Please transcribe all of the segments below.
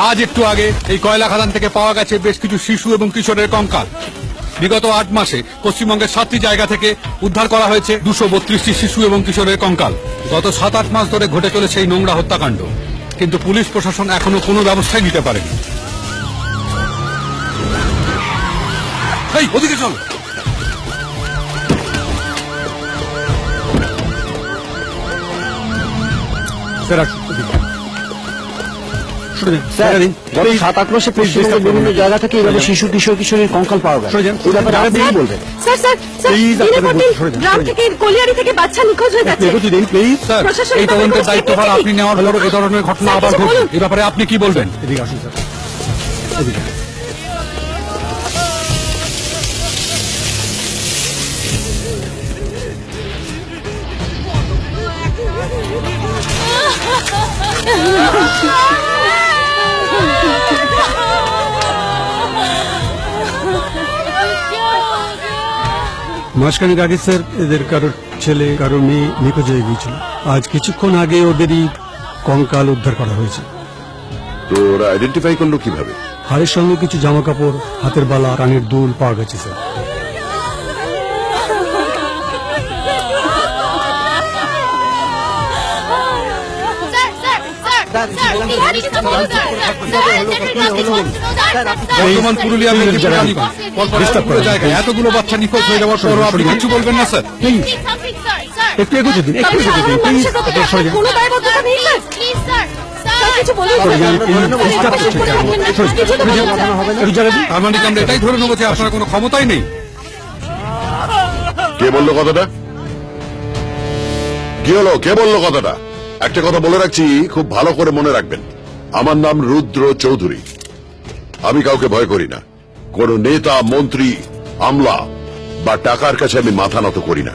আজ একটু আগে এই কয়লা খাদান থেকে পাওয়া গেছে বেশ কিছু শিশু এবং কিশোরের কঙ্কাল। বিগত 8 মাসে পশ্চিমবঙ্গের 7টি জায়গা থেকে উদ্ধার করা হয়েছে 232টি শিশু এবং কিশোরের কঙ্কাল। গত 7-8 মাস ধরে ঘটে চলেছে এই নোংরা হত্যাকাণ্ড, কিন্তু পুলিশ প্রশাসন এখনো কোনো ব্যবস্থাই নিতে পারেনি। এই ওদিকে চল। স্যার, গত 7-8 মাসে পশ্চিমবঙ্গের বিভিন্ন জায়গা থেকে এভাবে শিশু কিশোরীর কঙ্কাল পাওয়া গেছে। এই ব্যাপারে আপনি কি বলবেন? গ্রাম থেকে কলিয়ারি থেকে বাচ্চা নিখোঁজ হয়ে যাচ্ছে। স্যার, এই তদন্তের দায়িত্বভার আপনি নেওয়ার পর এই ধরনের ঘটনা আবার ঘটছে, এই ব্যাপারে আপনি কি বলবেন? এদিকে আসুন স্যার, এদিকে। মাসখানেক আগে স্যার এদের কারোর ছেলে কারোর মেয়ে নিখোঁজ হয়ে গিয়েছিল। আজ কিছুক্ষণ আগে ওদেরই কঙ্কাল উদ্ধার করা হয়েছে। তো ওরা আইডেন্টিফাই করলো কিভাবে? হাড়ের সঙ্গে কিছু জামা কাপড়, হাতের বালা, কানের দুল পাওয়া গেছে স্যার। বর্তমান পুরুলিয়া জায়গায় এতগুলো বাচ্চা নিখোঁজ হয়ে যাওয়ার পরও আপনি কিছু বলবেন না স্যার? একটু এগোতে দিন, একটু এগোতে দিন, প্লিজ। কোনো দায়বদ্ধতা নেই স্যার, প্লিজ স্যার, স্যার কিছু বলুন। তার মানে কি আমরা এটাই ধরে নেবো যে আপনার কোনো ক্ষমতাই নেই? কে বললো কথাটা? কি হলো, কে বললো কথাটা? একটা কথা বলে রাখছি, খুব ভালো করে মনে রাখবেন। আমার নাম রুদ্র চৌধুরী। আমি কাউকে ভয় করি না। কোন নেতা, মন্ত্রী, আমলা বা টাকার কাছে আমি মাথা নত করি না।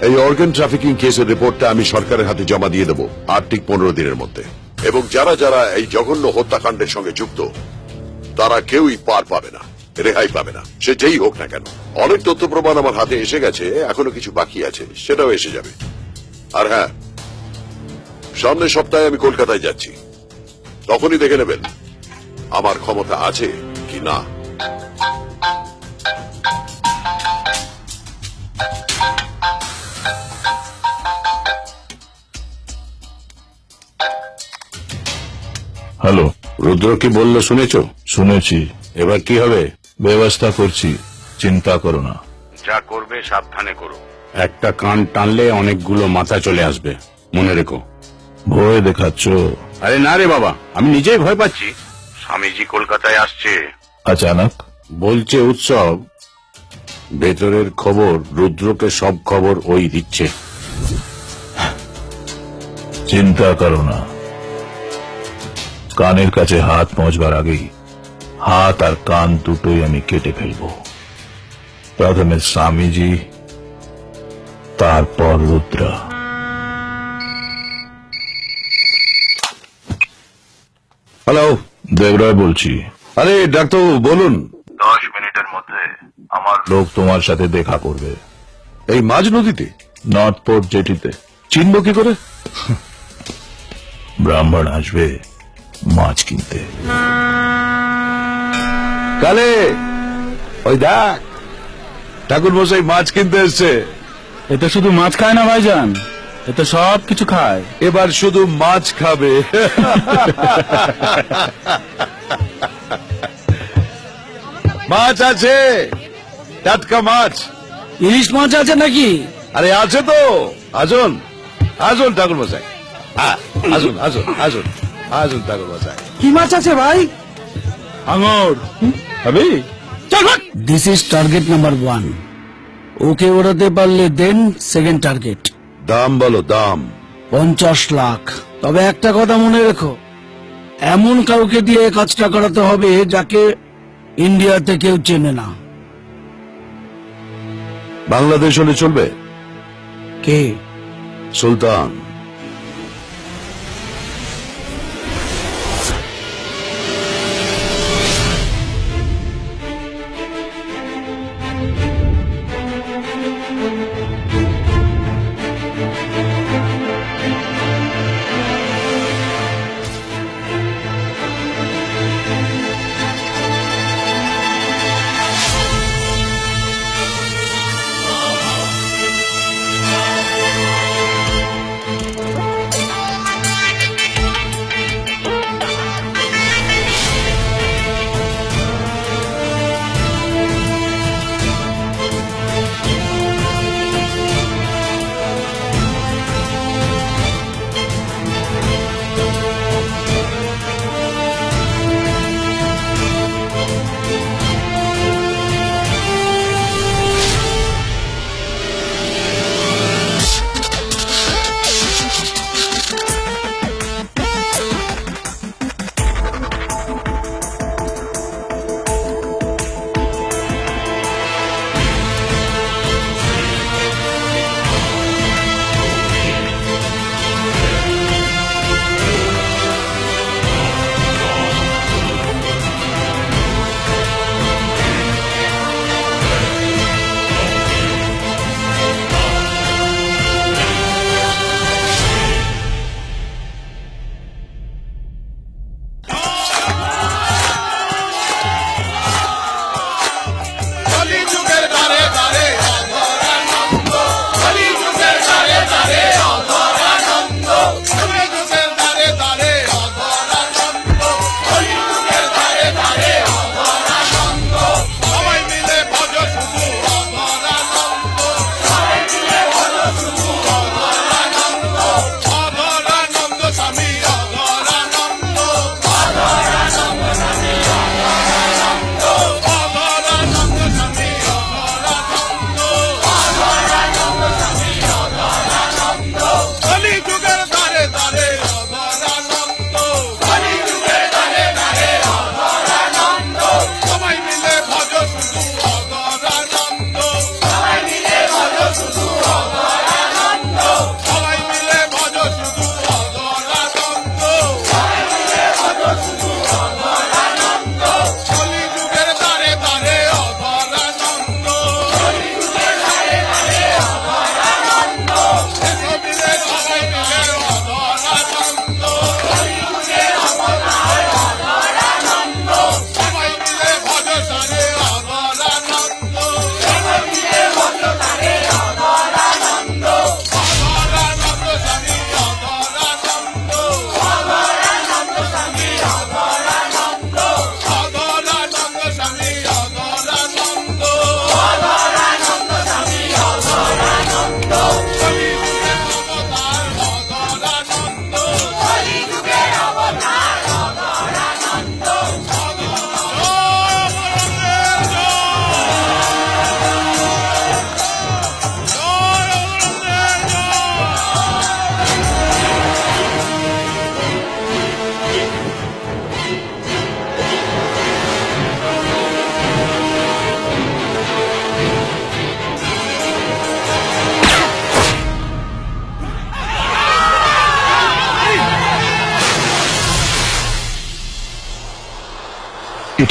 এই অর্গান ট্রাফিকিং কেসের রিপোর্টটা আমি সরকারের হাতে জমা দিয়ে দেবো আর ঠিক 15 দিনের মধ্যে। এবং যারা যারা এই জঘন্য হত্যাকাণ্ডের সঙ্গে যুক্ত, তারা কেউই পার পাবে না, রেহাই পাবে না, সে যেই হোক না কেন। অনেক তথ্য প্রমাণ আমার হাতে এসে গেছে, এখনো কিছু বাকি আছে, সেটাও এসে যাবে। আর হ্যাঁ, সামনের সপ্তাহে আমি কলকাতায় যাচ্ছি, তখনই দেখে নেবেন আমার ক্ষমতা আছে কি না। হ্যালো, রুদ্র কি বললো শুনেছ? শুনেছি, এবার কি হবে? ব্যবস্থা করছি, চিন্তা করো না। যা করবে সাবধানে করো। একটা কান টানলে অনেকগুলো মাথা চলে আসবে, মনে রেখো। ভয় দেখাচ্ছ? আরে না রে বাবা, আমি নিজেই ভয় পাচ্ছি। স্বামীজি কলকাতায় আসছে, আচানক বলছে উৎসব। ভেতরের খবর, রুদ্রকে সব খবর ওই দিচ্ছে। চিন্তা করো না, কানের কাছে হাত পৌঁছবার আগেই হাত আর কান দুটোই আমি কেটে ফেলবো। প্রথমে স্বামীজি, তারপর রুদ্র। হ্যালো, দেবরায় বলছি। আরে ডাক্তারবাবু বলুন। 10 মিনিটের মধ্যে আমার লোক তোমার সাথে দেখা করবে। এই মাঝ নদীতে? নর্থ পোর্ট জেটিতে। চিনব কি করে? ব্রাহ্মণ আসবে মাছ কিনতে। কালে ওই দেখ, ঠাকুর মশাই মাছ কিনতে এসছে। এতে শুধু মাছ খায় না ভাইজান, এতে সব কিছু খায়। এবার শুধু মাছ খাবে। মাছ আছে, টাটকা মাছ। ইলিশ মাছ আছে নাকি? আরে আছে তো, আসুন আসুন ঠাকুর মশাই, আসুন আসুন আসুন আসুন ঠাকুর মশাই। কি মাছ আছে ভাই? আঙুর হবে। This is target number 1। ওকে ওড়াতে পারলে দেন সেকেন্ড টার্গেট। দাম বলো, দাম। 50 লাখ। তবে একটা কথা মনে রেখো, এমন কাউকে দিয়ে কাজটা করাতে হবে যাকে ইন্ডিয়াতে কেউ চেনে না। বাংলাদেশ হলে চলবে? কে? সুলতান।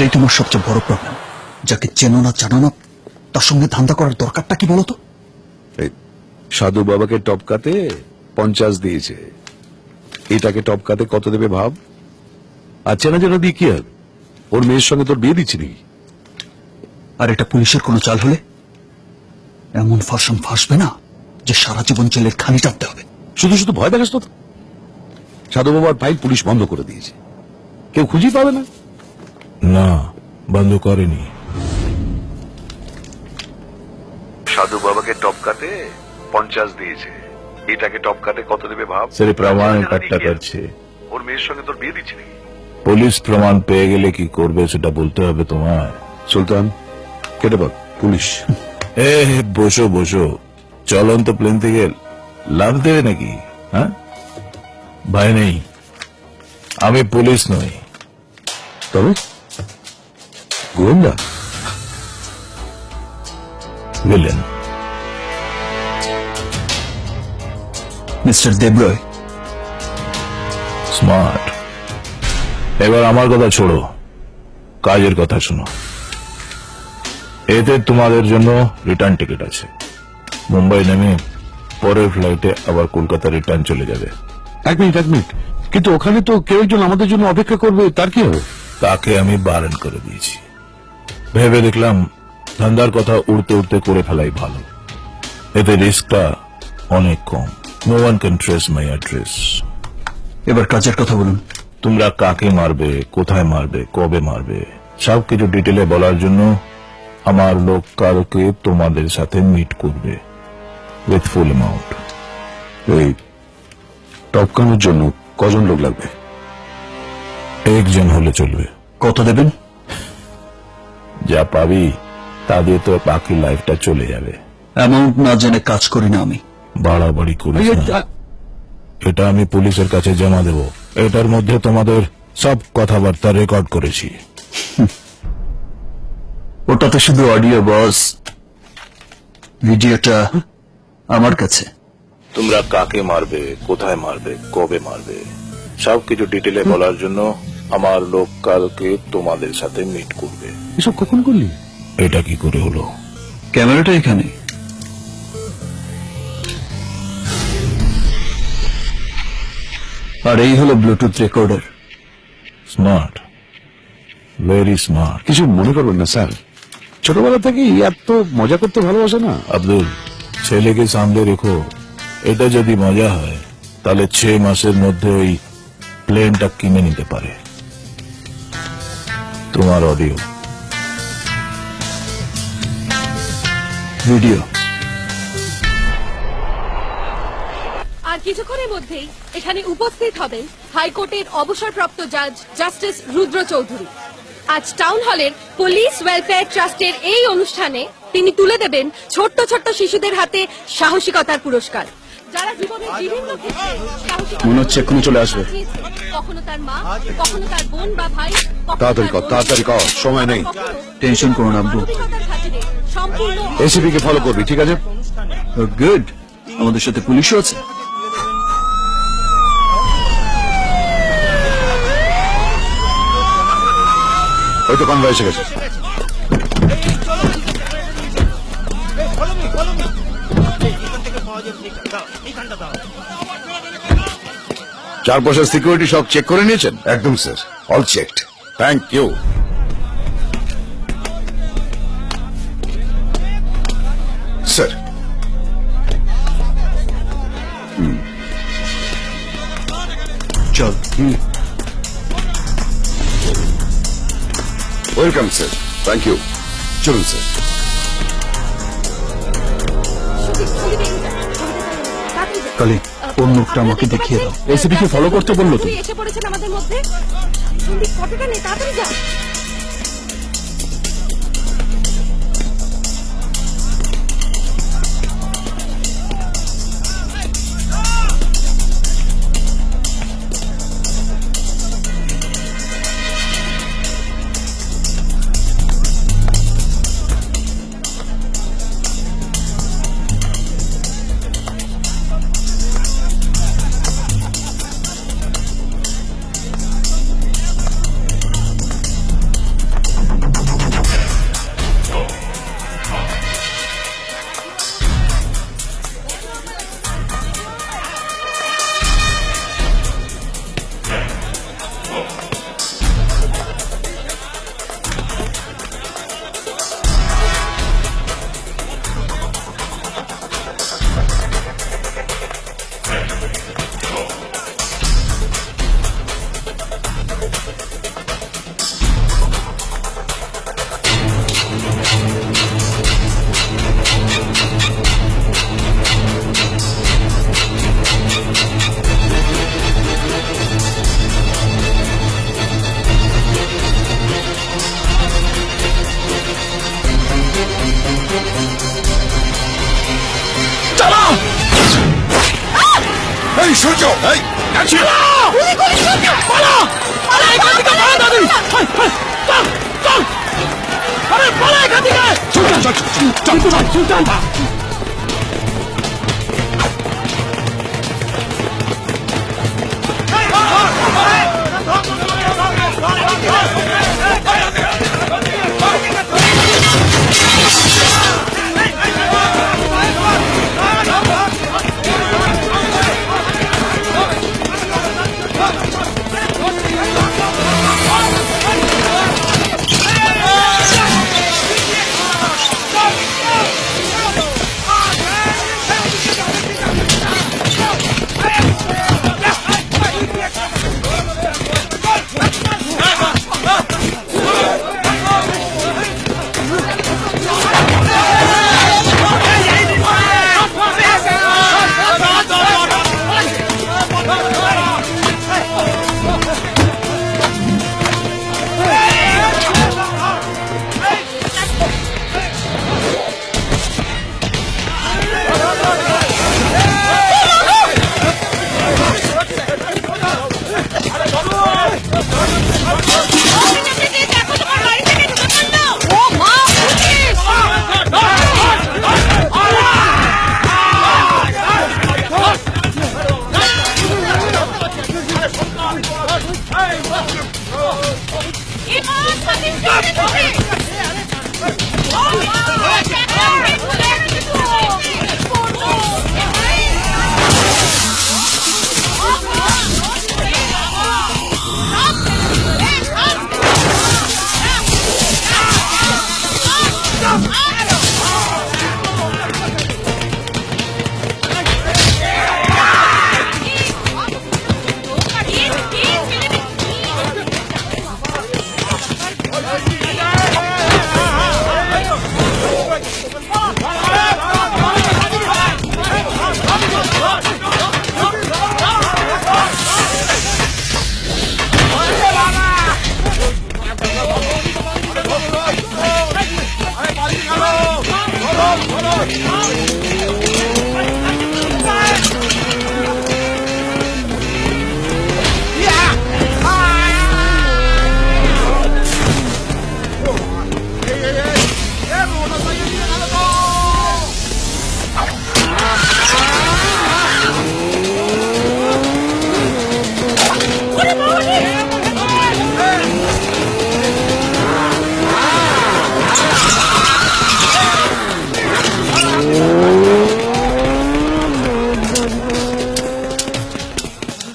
এটাই তোমার সবচেয়ে বড় প্রবলেম। যাকে চেনো না জানো না তার সঙ্গে ধান্দা করার দরকারটা কি বলতো? সাধু বাবাকে টপকাতে 50 দিয়েছে, এটাকে টপকাতে কত দেবে ভাব? আর চেনা জানা দিয়ে কি হবে? ওর মেয়ের সঙ্গে তোর বিয়ে দিচ্ছি নাকি? আর এটা পুলিশের কোনো চাল হলে এমন ফাঁসন ফাঁসবে না যে সারা জীবন জেলের খানি টানতে হবে। শুধু শুধু ভয় দেখাস তো। সাধু বাবার ফাইল পুলিশ বন্ধ করে দিয়েছে, কেউ খুঁজেই পাবে না। না, বন্ধ করেনি। সাধু বাবাকে টপকাতে 50 দিয়েছে, এটাকে টপকাতে কত দেবে ভাব? সিर्फ प्रमाण इकट्ठा করছে। ওর মেয়ের সঙ্গে তোর বিয়ে দিচ্ছি নাকি? পুলিশ প্রমাণ পেয়ে গেলে কি করবে সেটা বলতে হবে তোমার। সুলতান কেটে বল, পুলিশ। এ বসো বসো, চলন্ত প্লেন থেকে লাভ দেবে নাকি? হ্যাঁ, ভয় নেই, আমি পুলিশ নই। তবে গোয়েন্দা? ভিলেন। Mister Debroy, smart. এবার আমার কথা ছোড়ো, কাজের কথা শোনো। এতে তোমাদের জন্য রিটার্ন টিকিট আছে। মুম্বাই নেমে পরের ফ্লাইটে আবার কলকাতা রিটার্ন চলে যাবে। এক মিনিট, কিন্তু ওখানে তো কেউ একজন আমাদের জন্য অপেক্ষা করবে, তার কি হবে? তাকে আমি বারণ করে দিয়েছি। ভেবে দেখলাম ধান্দার কথা উড়তে উড়তে করে ফেলাই ভালো, এতে রিস্কটা অনেক কম। No one can trace my address. এবার কাজের কথা বলুন। তোমরা কাকে মারবে, কোথায় মারবে, কবে মারবে, সবকিছু ডিটেলে বলার জন্য আমার লোক কালকে তোমাদের সাথে মিট করবে উইথ ফুল অ্যামাউন্ট। এই টপকানোর জন্য কজন লোক লাগবে? একজন হলে চলবে। কত দেবেন? যা পাবি তা দিয়ে তো বাকি লাইফটা চলে যাবে। অ্যামাউন্ট না জেনে কাজ করি না আমি। বাড়াবাড়ি করিস না। এটা আমি পুলিশের কাছে জমা দেব। এটার মধ্যে তোমাদের সব কথাবার্তা রেকর্ড করেছি। ওটাতে শুধু অডিও বস, ভিডিওটা আমার কাছে। তোমরা কাকে মারবে, কোথায় মারবে, কবে মারবে, সবকিছু ডিটেলে বলার জন্য আমার লোক কালকে তোমাদের সাথে মিট করবে। এসব কখন করলি? এটা কি করে হলো? ক্যামেরাটা এখানে। আর এই হলো Bluetooth recorder. Smart, very smart. কিছু মনে করবেন না স্যার, ছোটবেলা থেকেই এত মজা করতে ভালোবাসে না। আব্দুল, ছেলেকে সামনে রেখো। এটা যদি মজা হয় তাহলে 6 মাসের মধ্যে ওই প্লেনটা কিনে নিতে পারে। তোমার অডিও, ভিডিও। আর কিছুক্ষণের মধ্যেই এখানে উপস্থিত হবেন হাইকোর্টের অবসরপ্রাপ্ত জাজ জাস্টিস রুদ্র চৌধুরী। আজ টাউন হলের পুলিশ ওয়েলফেয়ার ট্রাস্টের এই অনুষ্ঠানে তিনি তুলে দেবেন ছোট্ট ছোট্ট শিশুদের হাতে সাহসিকতার পুরস্কার, যারা জীবনের বিভিন্ন ক্ষেত্রে সাহসিকতা মনে হচ্ছে এক্ষুনি চলে আসবে। দেখিয়েছে। কখনো তার মা, কখনো তার বোন বা ভাই, কখনো তাড়াতাড়ি তার কর, বন্ধু, তাড়াতাড়ি কর, সময় নেই। কখনো টেনশন করো না আব্দু। মানবিকতার খাতিরে সম্পূর্ণ এসিপি কে ফলো করবি, ঠিক আছে? গুড, আমাদের সাথে পুলিশও আছে। হয়তো কনভয় এসে গেছে। চারপাশের সিকিউরিটি সব চেক করে নিয়েছেন? একদম sir, all checked. Thank you. Sir, চল। Welcome sir. Thank you. চলুন স্যার। কালি, ওর মুখটা আমাকে দেখিয়ে দাও। এসিপি কে ফলো করতে বললো তো। এসে পড়েছেন আমাদের মধ্যে। জলদি ফটোটা নে, তাড়াতাড়ি যা। সূর্য এই, কাছে।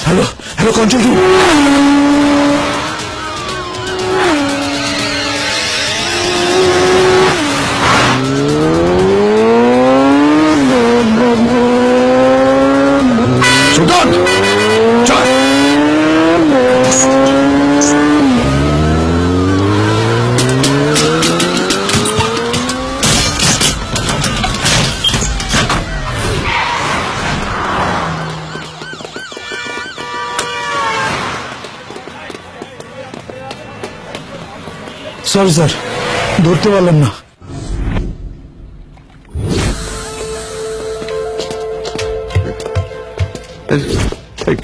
Hello control room. সুলতান চল। সরি স্যার, ধরতে পারলাম না।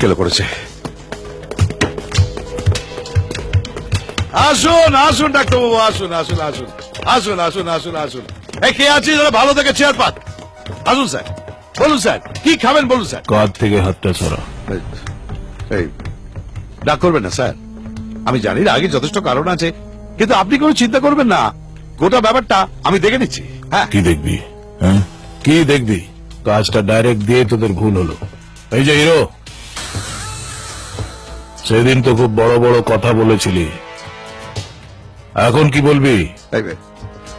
কেলে পড়েছে। আসুন আসুন ডাক্তারবাবু, আসুন আসুন আসুন আসুন আসুন আসুন আসুন। এই কে আছি যারা ভালো থেকে চেয়ার পাত। আসুন স্যার, বলুন স্যার কি খাবেন বলুন স্যার। কাঁধ থেকে হাতটা সরা। এই ডাক করবেন না স্যার, আমি জানি আগে যথেষ্ট কারণ আছে, কিন্তু আপনি কোনো চিন্তা করবেন না, গোটা ব্যাপারটা আমি দেখে নিচ্ছি। হ্যাঁ কি দেখবি? হ্যাঁ কি দেখবি? কাজটা ডাইরেক্ট দিয়ে তোদের ভুল হলো। এই যে হিরো, সেদিন তো খুব বড় বড় কথা বলেছিলি, এখন কি বলবি?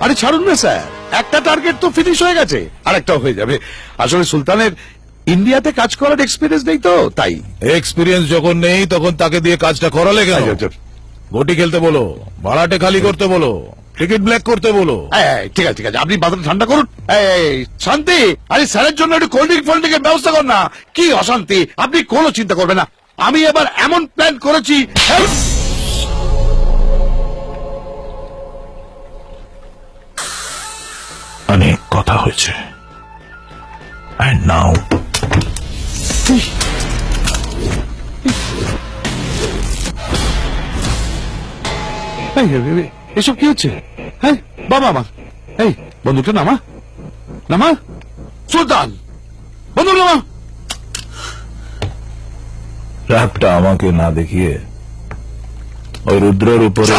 আরে ছাড়ুন না স্যার, একটা টার্গেট তো ফিনিশ হয়ে গেছে, আরেকটাও হয়ে যাবে। আসলে সুলতানের ইন্ডিয়াতে কাজ করার এক্সপিরিয়েন্স নেই তো, তাই। এক্সপিরিয়েন্স যখন নেই তখন তাকে দিয়ে কাজটা করালে কেন? গোটি খেলতে বলো, ভাড়াটে খালি করতে বলো, টিকিট ব্ল্যাক করতে বলো। ঠিক আছে ঠিক আছে, আপনি মাথাটা ঠান্ডা করুন। শান্তি, আরে স্যারের জন্য একটু কোল্ড ড্রিঙ্ক ফোল্ড ড্রিঙ্কের ব্যবস্থা কর না। কি অশান্তি, আপনি কোনো চিন্তা করবেন না। আমি এবার এমন প্ল্যান করেছি। অনেক কথা হয়েছে, and now এসব কি হচ্ছে? হ্যাঁ বাবা আমার, এই বন্দুকটা নামা, নামা সুলতান, বন্দুক নামা। ট্র্যাপটা আমাকে না দেখিয়ে ওই রুদ্রের উপরে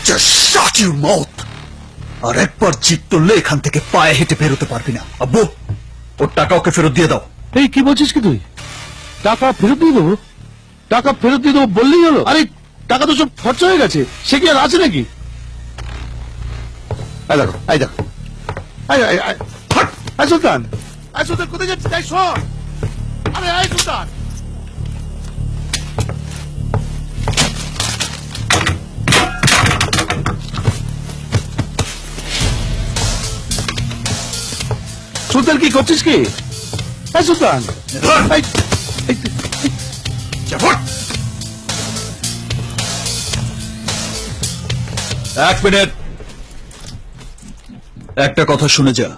Just shut your mouth! আর একবার জিত তুললে এখান থেকে পায়ে হেঁটে বেরোতে পারবি না। আব্বু, ওর টাকা ওকে ফেরত দিয়ে দাও। এই কি বলছিস কি তুই? টাকা ফেরত দিয়ে দেবো? টাকা ফেরত দিয়ে দেবো বললেই হলো? আরে টাকা তো সব খরচা হয়ে গেছে, সে কি আর আছে নাকি? এই দেখো, এই দেখো, এই সুলতান, এই সুলতান কোথায় যাচ্ছিস? এই শোন, আরে এই সুলতান, সুলতান কি করছিস কি? এই সুলতান, এক মিনিট, একটা কথা শুনে যা,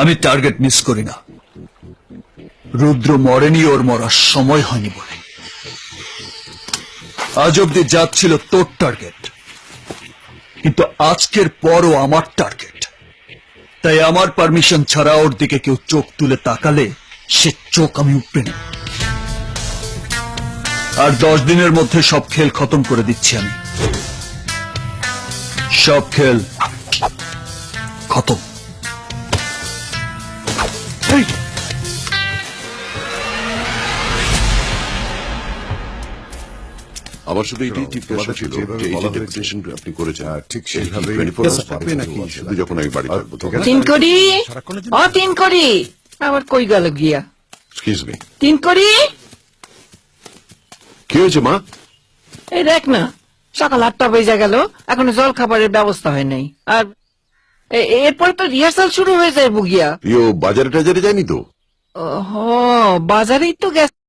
আমি টার্গেট মিস করি না। রুদ্র মরেনি, ওর মরার সময় হয়নি বলে। আজ অব্দি যাচ্ছিল তোর টার্গেট, কিন্তু আজকের পরও আমার টার্গেট। তাই আমার পারমিশন ছাড়া ওর দিকে কেউ চোখ তুলে তাকালে সে চোখ আমি উপড়ে নেব। আর 10 দিনের মধ্যে সব খেল খতম করে দিচ্ছি আমি। সব খেল খতম। আমার শুধু এটাই জিজ্ঞাসা ছিল যে এই যে ডেপুটেশন আপনি করেছেন ঠিক সেইভাবে 24 hours পাবে নাকি শুধু যখন আমি বাড়ি থাকবো? তিন করি, ও তিন করি, আবার কই গেল গিয়া? এক্সকিউজ মি, তিন করি, কি হয়েছে মা? এই দেখ না, সকাল 8টা বেজে গেল, এখনো জল খাবারের ব্যবস্থা হয় নাই। আর এরপরে তো রিহার্সাল শুরু হয়ে যায় বুগিয়া। ইয়ো বাজারে টাজারে যায়নি তো? বাজারেই তো গেছে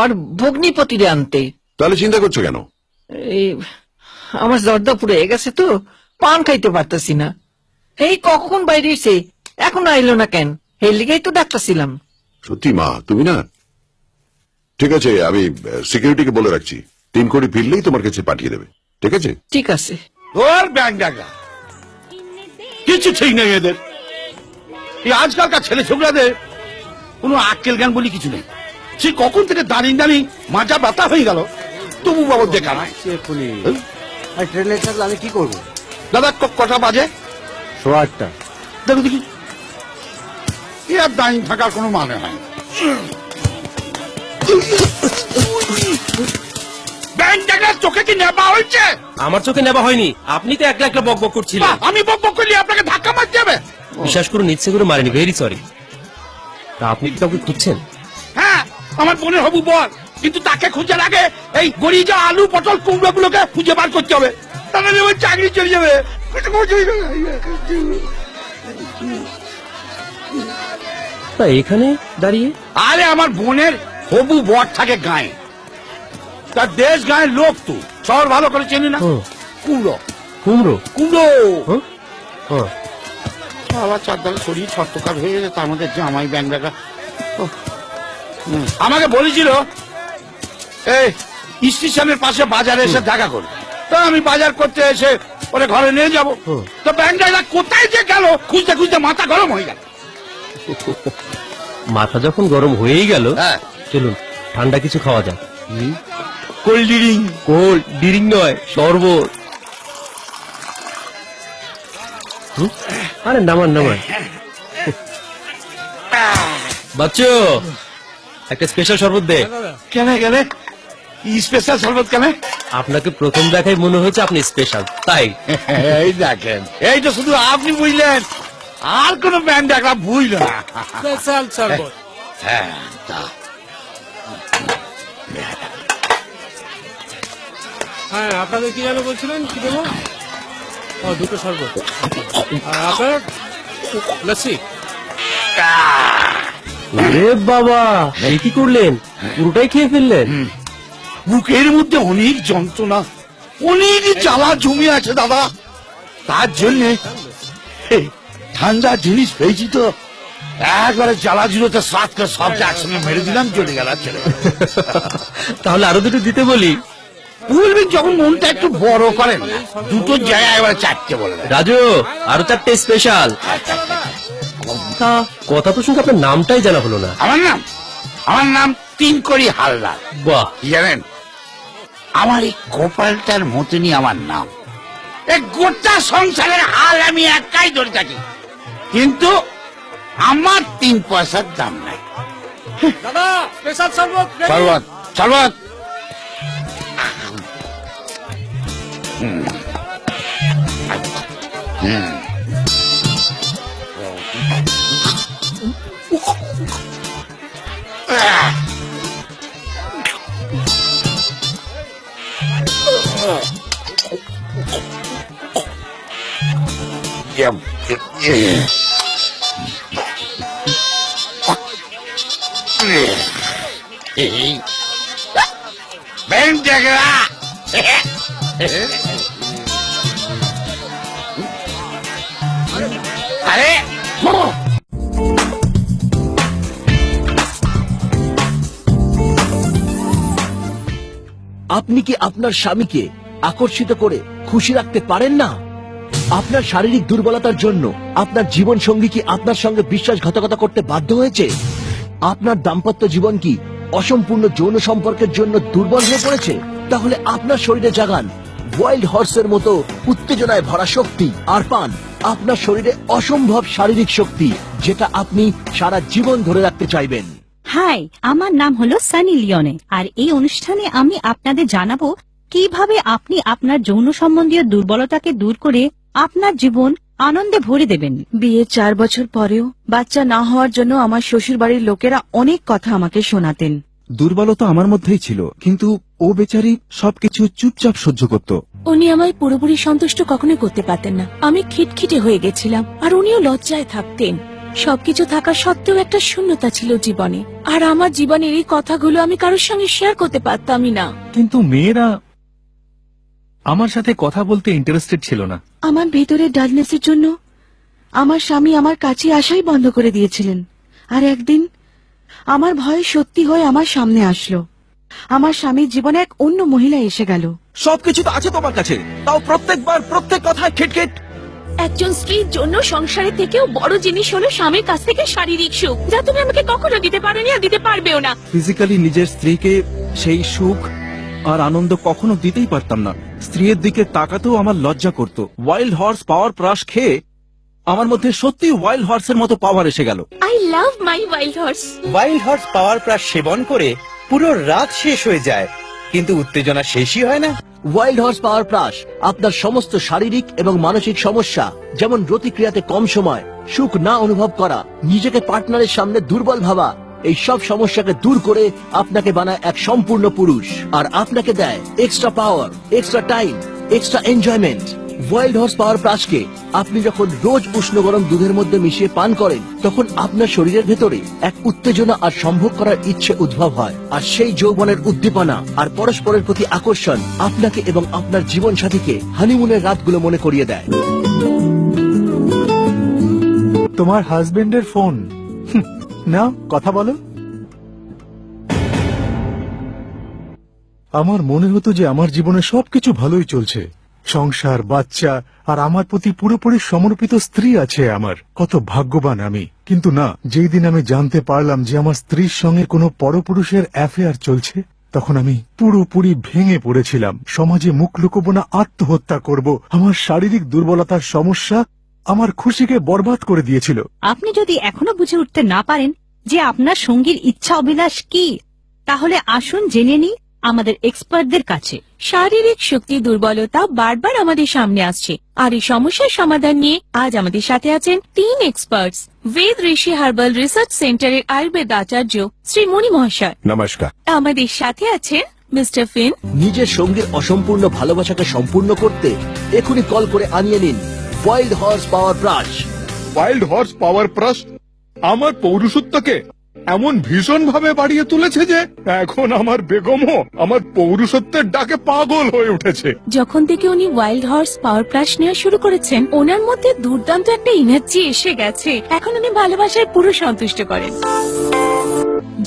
আর ভগ্নিপতিরে আনতে। তাহলে চিন্তা করছো কেন? এই আমার জর্দা পুড়ে গেছে তো, পান খাইতে পারতেছি না। এই কখন বাইরে এসে এখন আইলো না কেন? এই লিগেই তো ডাকতেছিলাম। সত্যি মা, তুমি না, ঠিক আছে, আমি সিকিউরিটিকে বলে রাখছি, 3 কোটি ফিরলেই তোমার কাছে পাঠিয়ে দেবে, ঠিক আছে? ঠিক আছে। তোর ব্যাংক ডাকা কিছু ঠিক নেই এদের। এই আজকালকার ছেলে ছোকরাদের কোনো আক্কেল জ্ঞান বলি কিছু নেই। সে কখন থেকে দাঁড়িয়ে দাঁড়িয়ে মাজা ব্যথা হয়ে গেল, তবু বাবু দেখা নাই। ট্রেনে থাকলে আমি কি করবো? দাদা কটা বাজে? 8:15। দেখো দেখি, এ আর দাঁড়িয়ে থাকার কোনো মানে হয় না। ব্যাংক ডাকার চোখে কি নেবা হয়েছে? আমার চোখে নেওয়া হয়নি, আপনি তো একলা একলা বকবক করছিলেন। আমি বক বক করলে আপনাকে ধাক্কা মারতে হবে? বিশ্বাস করুন, ইচ্ছে করে মারেনি, ভেরি সরি। তা আপনি কি কাউকে খুঁজছেন? হ্যাঁ, আমার বোনের হবু বল, কিন্তু তাকে খোঁজার আগে এই গড়িয়ে যাওয়া আলু পটল কুমড়ো গুলোকে খুঁজে বার করতে হবে, তাহলে আমার চাকরি চলে যাবে। তা এখানে দাঁড়িয়ে? আরে আমার বোনের হবু বর থাকে গায়ে, তার দেশ গায়ের লোক তো, শহর ভালো করে চেনে না। কুমড়ো কুমড়ো? কুমড়ো হ্যাঁ। আবার চারদালে শরীর ছটকার হয়ে গেছে, তার মধ্যে জামাই ব্যাংক ডাকা। আমাকে বলেছিল এই স্টেশনের পাশে বাজারে এসে দেখা করবে, তো আমি বাজার করতে এসে ওরে ঘরে নিয়ে যাব। তো ব্যাংক ডাকা কোথায় যে গেল খুঁজতে খুঁজতে মাথা গরম হয়ে গেল। মাথা যখন গরম হয়েই গেল, হ্যাঁ, চলুন ঠান্ডা কিছু খাওয়া যাক। Cold drink. কোল্ড ড্রিঙ্ক নয়, শরবত। আরে নামান নামান। বাচ্চু, একটা স্পেশাল শরবত দে। কেন কেন স্পেশাল শরবত কেন? আপনাকে প্রথম দেখাই মনে হয়েছে আপনি স্পেশাল, তাই। এই দেখেন, এই তো শুধু আপনি বুঝলেন, আর কোন ব্যাংক ডাকা বুঝল না। স্পেশাল শরবত। হ্যাঁ, হ্যাঁ, আপনাদের কি যেন বলছিলেন, কি দেবো? ও, 2টো শরবত। আর আপনার লস্যি। রে বাবা, এই কি করলেন? পুরোটাই খেয়ে ফেললেন? বুকের মধ্যে অনেক যন্ত্রণা, অনেক জ্বালা জমি আছে দাদা, তার জন্য ঠান্ডা জিনিস পেয়েছি তো একবারে জ্বালা জুড়োতে সাত করে সব একসঙ্গে মেরে দিলাম, চলে গেল ছেলে। তাহলে আরো 2টো দিতে বলি। বলবেন যখন মনটা একটু বড় করেন না, দুটো জায়গায় এবার চারটে বলে দেন। রাজু আরো 4টে স্পেশাল। কথা তো শুনে আপনার নামটাই জানা হলো না। আমার নাম তিনকড়ি হালদার। বাহ, কি জানেন, আমার এই কপালটার মতনই আমার নাম। এই গোটা সংসারের হাল আমি একাই ধরে থাকি, কিন্তু আমার 3 পয়সার দাম নাই। দাদা স্পেশাল শরবত। শরবত শরবত। আরে আপনি কি আপনার স্বামীকে আকর্ষিত করে খুশি রাখতে পারেন না? আপনার শারীরিক দুর্বলতার জন্য আপনার জীবন সঙ্গী কি আপনার সঙ্গে বিশ্বাসঘাতকতা করতে বাধ্য হয়েছে? আপনার দাম্পত্য জীবন কি অসম্পূর্ণ যৌন সম্পর্কের জন্য দুর্বল হয়ে পড়েছে? তাহলে আপনার শরীরে জাগান ওয়াইল্ড হর্সের মতো উত্তেজনায় ভরা শক্তি, আর পান আপনার শরীরে অসম্ভব শারীরিক শক্তি, যেটা আপনি সারা জীবন ধরে রাখতে চাইবেন। হাই, আমার নাম হলো সানি লিওনে, আর এই অনুষ্ঠানে আমি আপনাদের জানাবো কিভাবে আপনি আপনার যৌন সম্বন্ধীয় দুর্বলতাকে দূর করে আপনার জীবন আনন্দে ভরে দেবেন। বিয়ের 4 বছর পরেও বাচ্চা না হওয়ার জন্য আমার শ্বশুর বাড়ির লোকেরা অনেক কথা আমাকে শোনাতেন। দুর্বলতা আমার মধ্যেই ছিল, কিন্তু ও বেচারি সবকিছু চুপচাপ সহ্য করত। উনি আমায় পুরোপুরি সন্তুষ্ট কখনোই করতে পারতেন না। আমি খিটখিটে হয়ে গেছিলাম, আর উনিও লজ্জায় থাকতেন। সবকিছু থাকা সত্ত্বেও একটা শূন্যতা ছিল জীবনে, আর আমার জীবনের এই কথাগুলো আমি কারোর সঙ্গে শেয়ার করতে পারতামই না। কিন্তু মেয়েরা আমার সাথে কথা বলতে ইন্টারেস্টেড ছিল না। আমার ভেতরের ডালনেসের জন্য আমার স্বামী আমার কাছে আসাই বন্ধ করে দিয়েছিলেন। আর একদিন আমার ভয় সত্যি হয়ে আমার সামনে আসলো। আমার স্বামীর জীবনে এক অন্য মহিলা এসে গেল। সবকিছু তো আছে তোমার কাছে, তাও প্রত্যেকবার প্রত্যেক কথায় খিটখিট। একজন স্ত্রীর জন্য সংসারের থেকেও বড় জিনিস হলো স্বামীর কাছ থেকে শারীরিক সুখ, যা তুমি আমাকে কখনো দিতে পারোনি আর দিতে পারবেও না। ফিজিক্যালি নিজের স্ত্রীকে সেই সুখ আর আনন্দ কখনো দিতেই পারতাম না। স্ত্রীর দিকে তাকাতেও আমার লজ্জা করত। ওয়াইল্ড হর্স পাওয়ার প্রাশ খেয়ে আমার মধ্যে সত্যি ওয়াইল্ড হর্সের মতো পাওয়ার এসে গেল। I love my wild horse. Wild horse power Prash সেবন করে পুরো রাত শেষ হয়ে যায়, কিন্তু উত্তেজনা শেষই হয় না। ওয়াইল্ড হর্স পাওয়ার প্লাস আপনার সমস্ত শারীরিক এবং মানসিক সমস্যা, যেমন প্রতিক্রিয়াতে কম সময়, সুখ না অনুভব করা, নিজেকে পার্টনারের সামনে দুর্বল ভাবা, এই সব সমস্যাকে দূর করে আপনাকে বানায় এক সম্পূর্ণ পুরুষ, আর আপনাকে দেয় extra power, extra time, extra enjoyment. Wild horse power প্লাসকে আপনি যখন রোজ উষ্ণ গরম দুধের মধ্যে মিশিয়ে পান করেন, তখন আপনার শরীরের ভেতরে এক উত্তেজনা আর সম্ভোগ করার ইচ্ছে উদ্ভব হয়, আর সেই যৌবনের উদ্দীপনা আর পরস্পরের প্রতি আকর্ষণ আপনাকে এবং আপনার জীবন সাথীকে হানিমুনের রাতগুলো মনে করিয়ে দেয়। তোমার হাজবেন্ডের ফোন, না কথা বলো। আমার মনে হতো যে আমার জীবনে সবকিছু ভালোই চলছে, সংসার, বাচ্চা, আর আমার প্রতি পুরোপুরি সমর্পিত স্ত্রী আছে আমার। কত ভাগ্যবান আমি। কিন্তু না, যেই দিন আমি জানতে পারলাম যে আমার স্ত্রীর সঙ্গে কোনো পরপুরুষের অ্যাফেয়ার চলছে, তখন আমি পুরোপুরি ভেঙে পড়েছিলাম। সমাজে মুখ লুকোবো না, আত্মহত্যা করব। আমার শারীরিক দুর্বলতার সমস্যা আমার খুশিকে বরবাদ করে দিয়েছিল। আপনি যদি এখনো বুঝে উঠতে না পারেন যে আপনার সঙ্গীর ইচ্ছা অভিলাষ কি, তাহলে আসুন জেনে নিই আমাদের এক্সপার্টদের কাছে। শারীরিক শক্তি দুর্বলতা বারবার আমাদের সামনে আসছে, আর এই সমস্যার সমাধান নিয়ে আজ আমাদের সাথে আছেন 3 এক্সপার্টস। বেদ ঋষি হার্বাল রিসার্চ সেন্টারের আয়ুর্বেদ আচার্য শ্রী মণি মহাশয় নমস্কার। আমাদের সাথে আছেন মিস্টার ফিন। নিজের সঙ্গীর অসম্পূর্ণ ভালোবাসাকে সম্পূর্ণ করতে এখনই কল করে আনিয়ে নিন wild horse power plus. Wild horse power plus আমার পৌরুষত্বকে এমন ভীষণ ভাবে বাড়িয়ে তুলেছে যে এখন আমার বেগমও আমার পৌরুষত্বের ডাকে পাগল হয়ে উঠেছে। যখন থেকে উনি ওয়াইল্ড হর্স পাওয়ার প্লাস নেওয়া শুরু করেছেন, ওনার মধ্যে দুর্দান্ত একটা এনার্জি এসে গেছে। এখন উনি ভালোবাসায় পুরো সন্তুষ্ট করেন।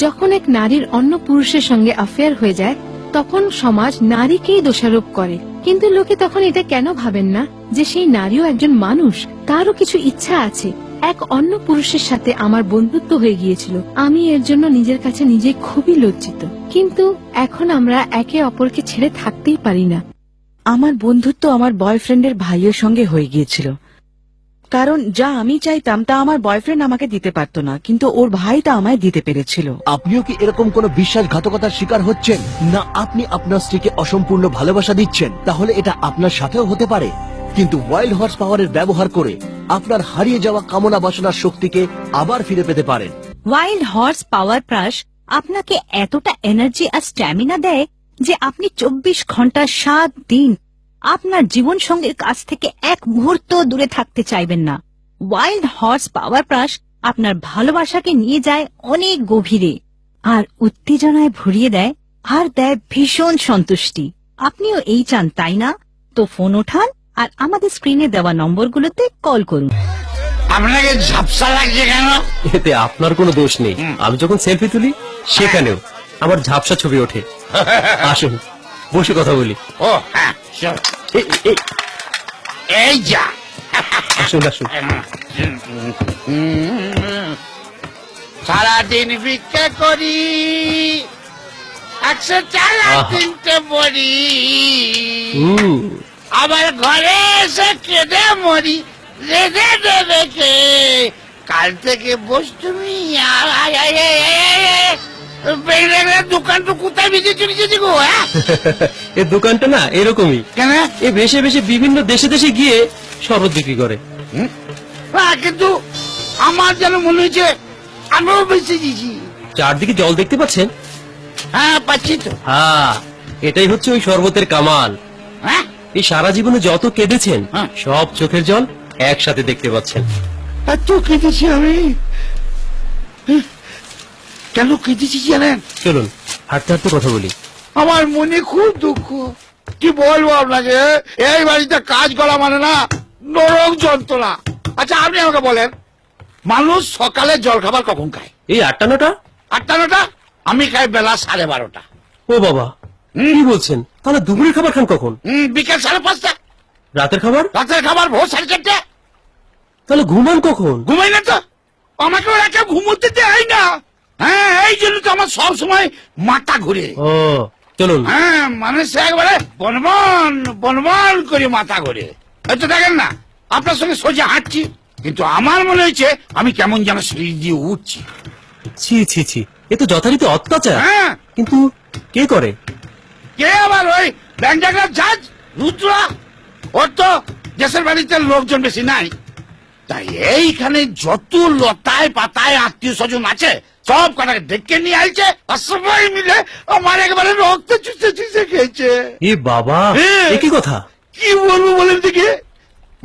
যখন এক নারীর অন্য পুরুষের সঙ্গে অ্যাফেয়ার হয়ে যায়, তখন সমাজ নারীকেই দোষারোপ করে, কিন্তু লোকে তখন এটা কেন ভাবেন না যে সেই নারীও একজন মানুষ, তারও কিছু ইচ্ছা আছে। এক অন্য পুরুষের সাথে আমার বন্ধুত্ব হয়ে গিয়েছিল, আমি এর জন্য নিজের কাছে নিজে খুবই লজ্জিত, কিন্তু এখন আমরা একে অপরকে ছেড়ে থাকতেই পারি না। আমার বন্ধুত্ব আমার বয়ফ্রেন্ডের ভাইয়ের সঙ্গে হয়ে গিয়েছিল, কারণ যা আমি চাইতাম তা আমার বয়ফ্রেন্ড আমাকে দিতে পারতো না, কিন্তু ওর ভাই তা আমায় দিতে পেরেছিল। আপনিও কি এরকম কোনো বিশ্বাসঘাতকতার শিকার হচ্ছেন না? আপনি আপনার স্ত্রীকে অসম্পূর্ণ ভালোবাসা দিচ্ছেন, তাহলে এটা আপনার সাথেও হতে পারে। কিন্তু ওয়াইল্ড হর্স পাওয়ারের ব্যবহার করে আপনার হারিয়ে যাওয়া কামনা বাসনার শক্তিকে আবার ফিরে পেতে পারেন। ওয়াইল্ড হর্স পাওয়ার প্রাশ আপনাকে এতটা এনার্জি আর স্ট্যামিনা দেয় যে আপনি 24 ঘন্টা 7 দিন আপনার জীবন সঙ্গীর কাছ থেকে এক মুহূর্ত দূরে থাকতে চাইবেন না। ওয়াইল্ড হর্স পাওয়ার প্রাশ আপনার ভালোবাসাকে নিয়ে যায় অনেক গভীরে আর উত্তেজনায় ভরিয়ে দেয় আর দেয় ভীষণ সন্তুষ্টি। আপনিও এই চান, তাই না? তো ফোন ওঠান আর আমাদের স্ক্রিনে দেওয়া নম্বরগুলোতে কল করুন। আপনাকে ঝাপসা লাগছে কেন? এতে আপনার কোনো দোষ নেই, আমি যখন সেলফি তুলি সেখানেও আমার ঝাপসা ছবি ওঠে। আসুন বসে কথা বলি। ও হ্যাঁ, চল। এই যা। আসুন আসুন। সারাদিন ভিক্ষা করি, 104 বড়ি, আবার ঘরে এসে কেঁদে মরি, রেঁধে দেবে কে? কাল থেকে বস তুমি। দোকানটা কোথায় বেঁচে চলেছে গো? এই দোকানটা না এরকমই, কেন? এ ভেসে ভেসে বিভিন্ন দেশে দেশে গিয়ে শরবত বিক্রি করে। কিন্তু আমার যেন মনে হয়েছে আমিও বেঁচে দিয়েছি। চারদিকে জল দেখতে পাচ্ছেন? হ্যাঁ পাচ্ছি তো। হ্যাঁ, এটাই হচ্ছে ওই শরবতের কামাল। হ্যাঁ, এই সারা জীবনে যত কেঁদেছেন হ্যাঁ। সব চোখের জল একসাথে দেখতে পাচ্ছেন। এত কেঁদেছি আমি। কেন কেঁদেছি জানেন? চলুন হাঁটতে হাঁটতে কথা বলি। আমার মনে খুব দুঃখ, কি বলবো আপনাকে। এই বাড়িতে কাজ করা মানে না নরক যন্ত্রণা। আচ্ছা আপনি আমাকে বলেন, মানুষ সকালে জল খাবার কখন খায়? এই 8টা 9টা। 8টা 9টা? আমি খাই বেলা 12:30। ও বাবা, কি বলছেন? তাহলে দুপুরের খাবার খান কখন? বিকেল 5:30। রাতের খাবার? রাতের খাবার ভোর 4:30। তাহলে ঘুমান কখন? ঘুমাই না তো, আমাকে ওরা কেউ ঘুমোতে দেয় না। হ্যাঁ, এই জন্য তো আমার সব সময় মাথা ঘুরে। ও চলুন। হ্যাঁ, মানুষ একবারে বনবন বনবন করে মাথা ঘুরে। হয়তো দেখেন না আপনার সঙ্গে সোজা হাঁটছি, কিন্তু আমার মনে হয়েছে আমি কেমন যেন সিঁড়ি দিয়ে উঠছি। ছি ছি ছি, এ তো যথারীতি অত্যাচার। হ্যাঁ, কিন্তু কে করে? কে আবার? ওই ব্যাংক জাজ রুদ্রা। ওর তো দেশের বাড়িতে লোকজন বেশি নাই, তাই এইখানে যত লতায় পাতায় আত্মীয় স্বজন আছে সব কটাকে ডেকে নিয়ে আইছে, আর সবাই মিলে আমার একবারে রক্ত চুষে চুষে খেয়েছে। এ বাবা, এ কি কথা? কি বলবো বলেন দেখি?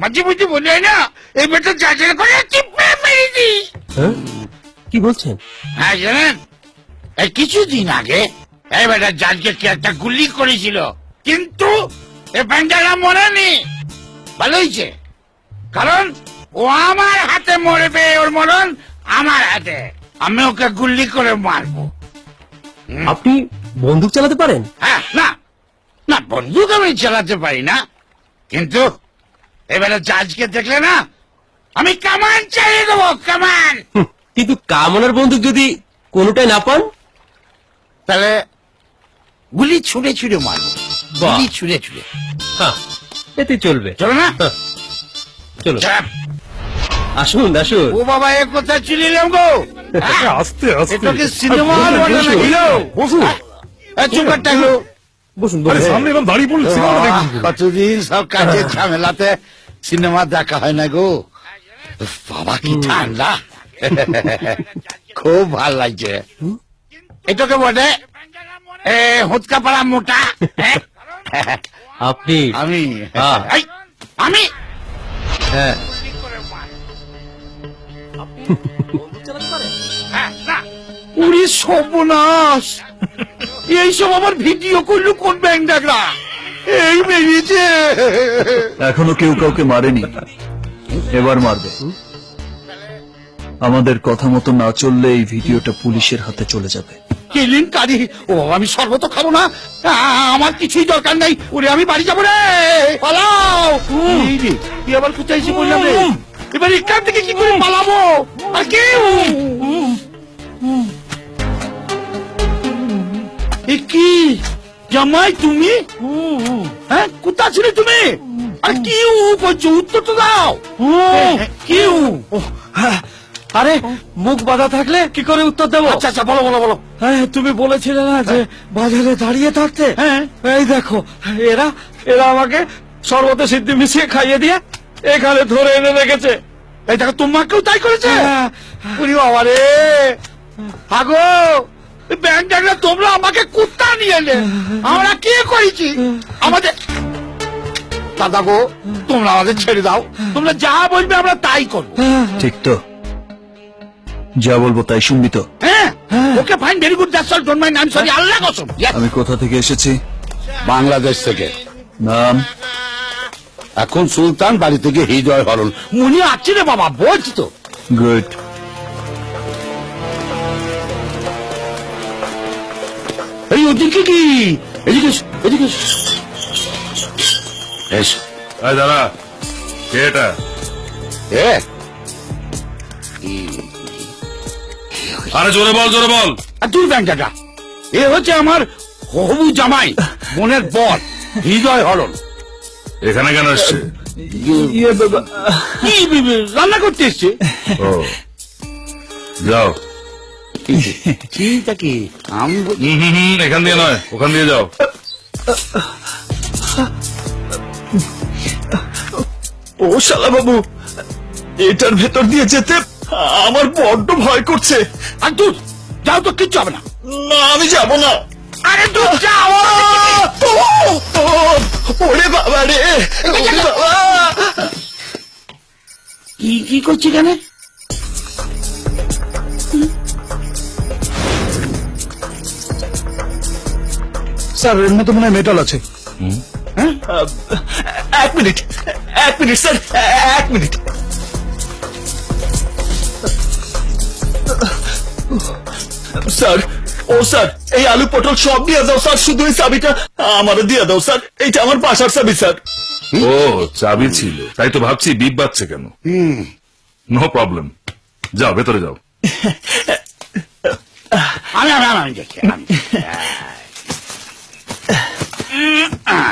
মাঝে মাঝে বলে না এই বেটা জাজের করে চিপে মেরে দি। হ্যাঁ? কি বলছেন? হ্যাঁ জানেন, এই কিছুদিন আগে এই বেটা জাজকে কি একটা গুলি করেছিল, কিন্তু এ ব্যাংকটা মরেনি। ভালো হয়েছে, কারণ ও আমার হাতে মরবে, ওর মরণ আমার হাতে। আমি ওকে গুলি করে মারবো। আপনি বন্দুক চালাতে পারেন? হ্যাঁ, না না বন্দুক আমি চালাতে পারি না, কিন্তু এবারে জাজকে দেখলে না আমি কামান চালিয়ে দেবো, কামান। কিন্তু কামনার বন্দুক যদি কোনোটাই না পান, তাহলে গুলি ছুঁড়ে ছুঁড়ে মারবো। বাহ। গুলি ছুঁড়ে ছুঁড়ে। হ্যাঁ এতে চলবে। চলো না? হ্যাঁ, চলো চাপ। আসুন আসুন। ও বাবা, এ কোথায় চলে এলাম গো? আস্তে এটাকে সিনেমা হল বলে না হিরো? চুকার টাকলো। বসুন আরে বসুন। সামনে এরকম দাঁড়িয়ে পড়লে সিনেমাটা দেখবি কি করে? কতদিন সব কাজের ঝামেলাতে সিনেমা দেখা হয় না গো। উফ, বাবা কি ঠান্ডা। খুব ভাল লাগছে। এটাকে বলে হুৎকা পাড়া মোটা। আপনি? আমি হ্যাঁ। এই, আমি হ্যাঁ। হ্যাঁ, না। উড়ি সর্বনাশ, এইসব আমার ভিডিও করলো কোন ব্যাংক ডাকরা? এই বেরিয়েছে। এখনো কেউ কাউকে মারেনি, এবার মারবে। আমাদের কথা মতো না চললে এই ভিডিওটা পুলিশের হাতে চলে যাবে। কেলেঙ্কারি। ও আমি শরবত খাবো না, আমার কিছুই দরকার নাই। ওরে আমি বাড়ি যাবো রে, পালাও। এই রে, তুই আবার কোথায় এসে বললাম রে? এবার এখান থেকে কি করে পালাবো? আর কেউ কি জামাই তুমি? হ্যাঁ, কোথা ছিলে তুমি? আর কি বলছো? উত্তর তো দাও। কি? আরে মুখ বাঁধা থাকলে কি করে উত্তর দেবো? আচ্ছা আচ্ছা, বলো বলো বলো। হ্যাঁ, তুমি বলেছিলে না যে বাজারে দাঁড়িয়ে থাকতে? হ্যাঁ। এই দেখো, এরা এরা আমাকে শরবতে সিদ্ধি মিশিয়ে খাইয়ে দিয়ে এখানে ধরে এনে রেখেছে। এই দেখো, তোমাকেও তাই করেছে? হ্যাঁ। ওরে বাবা রে, আগো ব্যাংক ডাকলে তোমরা আমাকে কুত্তা নিয়ে এলে, আমরা কি করেছি? আমাদের দাদা গো, তোমরা আমাদের ছেড়ে দাও। তোমরা যা বলবে আমরা তাই করবো। ঠিক তো? যা বলবো তাই শুনবি তো? হ্যাঁ, okay fine, very good, that's all, don't mind, I am sorry, Allah কসম। আমি কোথা থেকে এসেছি? বাংলাদেশ থেকে। নাম? এখন সুলতান, বাড়ি থেকে হৃদয় হরণ। মনে আছে রে বাবা, বলছি তো। গুড। এই ওদিকে কি? এদিকে এসো, এদিকে এসো। এসো। এই দাঁড়া, কে এটা? এ আরে জোরে বল, জোরে বল। আর দূর ব্যাংক টাকা। এ হচ্ছে আমার হবু জামাই, বোনের বর, হৃদয় হরণ। এখানে কেন আসছে? কি রান্না করতে এসছে? ও, যাও। চিন্তা কি? আমি এখান দিয়ে নয়, ওখান দিয়ে যাও। ও শালা বাবু, এটার ভেতর দিয়ে যেতে আমার বড্ড ভয় করছে। আর দূর যাও তো, কিচ্ছু হবে না। না, আমি যাব না। আরে দূর যাও। ওরে বাবা রে, ওরে বাবা। কি কি করছি কেন? স্যার, এর মধ্যে মনে হয় মেটাল আছে। এক মিনিট, এক মিনিট স্যার, এক মিনিট। স্যার, ও স্যার, এই আলু পটল সব দিয়ে দাও স্যার, শুধু এই চাবিটা আমারে দিয়ে দাও স্যার। এইটা আমার বাসার চাবি স্যার। ও, চাবি ছিল, তাই তো ভাবছি বিপ বাজছে কেন। নো প্রবলেম, যাও ভেতরে যাও। আমি আমি আমি দেখি।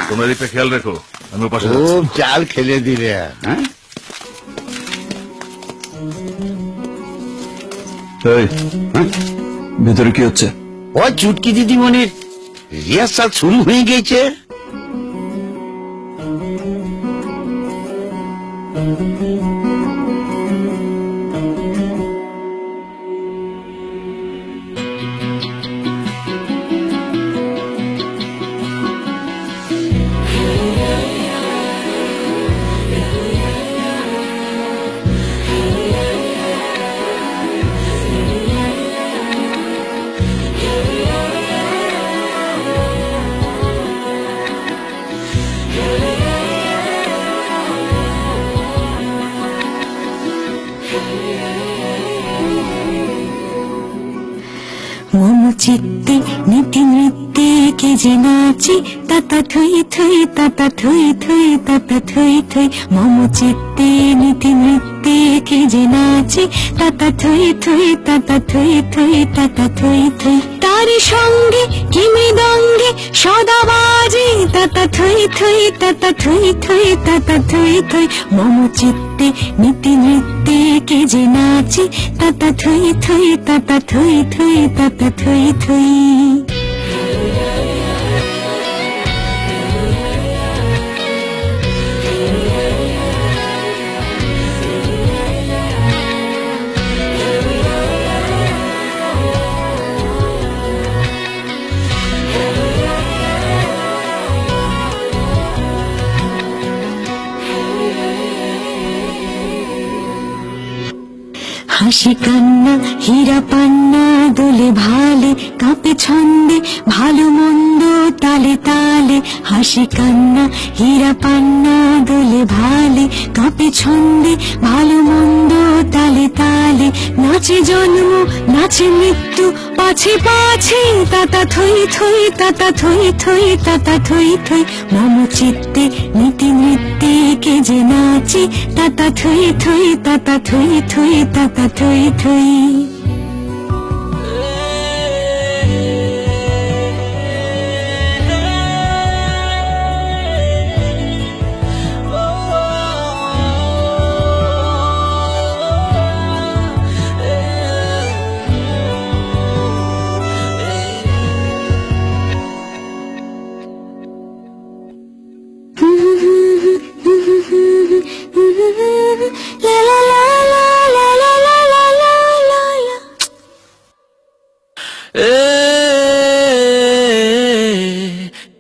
তোমরা দিকটা খেয়াল রেখো, আমি পাশে খুব চাল খেলে দিলে। হ্যাঁ, ভেতরে কি হচ্ছে? ওই চুটকি দিদিমণির রিহার্সাল শুরু হয়ে গেছে। মম চিত্তে নীতি নৃত্যে কে যে নাচে তাতা থই থই তাতা থই থই তাতা থই থই। মম চিত্তে নীতি নৃত্যে কে যে নাচে তাতা থই থই তাতা থই থই তাতা থই থই। তার সঙ্গে কি মৃদঙ্গে সদা বাজে তাতা থই থই তাতা থই থই তাতা থই থই। মম চিত্তে নীতি নৃত্যে কে যে নাচে তাতা থই থই তাতা থই থই তাতা থই থই। হাসি কান্না হীরা পান্না দোলে ভালে কাঁপে ছন্দে ভালো মন্দ তালে তালে হাসি কান্না হীরা পান্না দোলে ভালে কাঁপে ছন্দে ভালো মন্দ তালে তালে নাচে জন্ম নাচে মৃত্যু পাছে পাছে তাতা থই থই তাতা থই থই তাতা থই থই মম চিত্তে নীতি নৃত্যে কে যে নাচে তাতা থই থই তাতা থই থই তাতা থই থই la la la la la la la la la la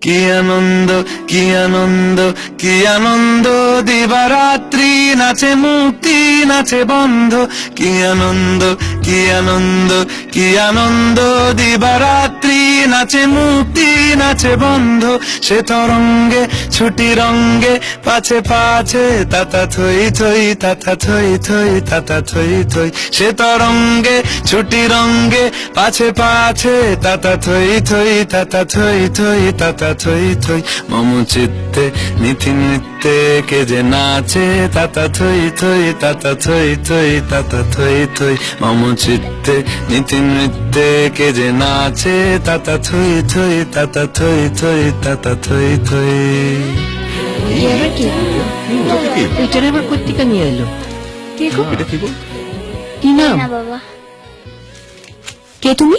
কি আনন্দ কি আনন্দ কি আনন্দ দিবারাত্রি নাচে মুক্তি নাচে বন্ধ কি আনন্দ কি আনন্দ কি আনন্দ দিবারাত্রি নাচে মুক্তি নাচে বন্ধ সে তরঙ্গে ছুটি রঙ্গে পাছে পাছে তাতা থই থই তাতা থই থই তাতা থই থই সে তরঙ্গে ছুটি রঙ্গে পাছে পাছে তাতা থই থই তাতা থই থই তাতা থই থই মম চিত্তে নীতি নৃত্যে কে যে নাচে তাতা থই থই তাতা থই থই তাতা থই থই মম চিত্তে নীতি নৃত্যে কে যে নাচে তাতা থই থই তাতা থই থই তাতা থই থই এটার আবার পত্রিকা নিয়ে এলো কে গো? কি নাম বাবা কে তুমি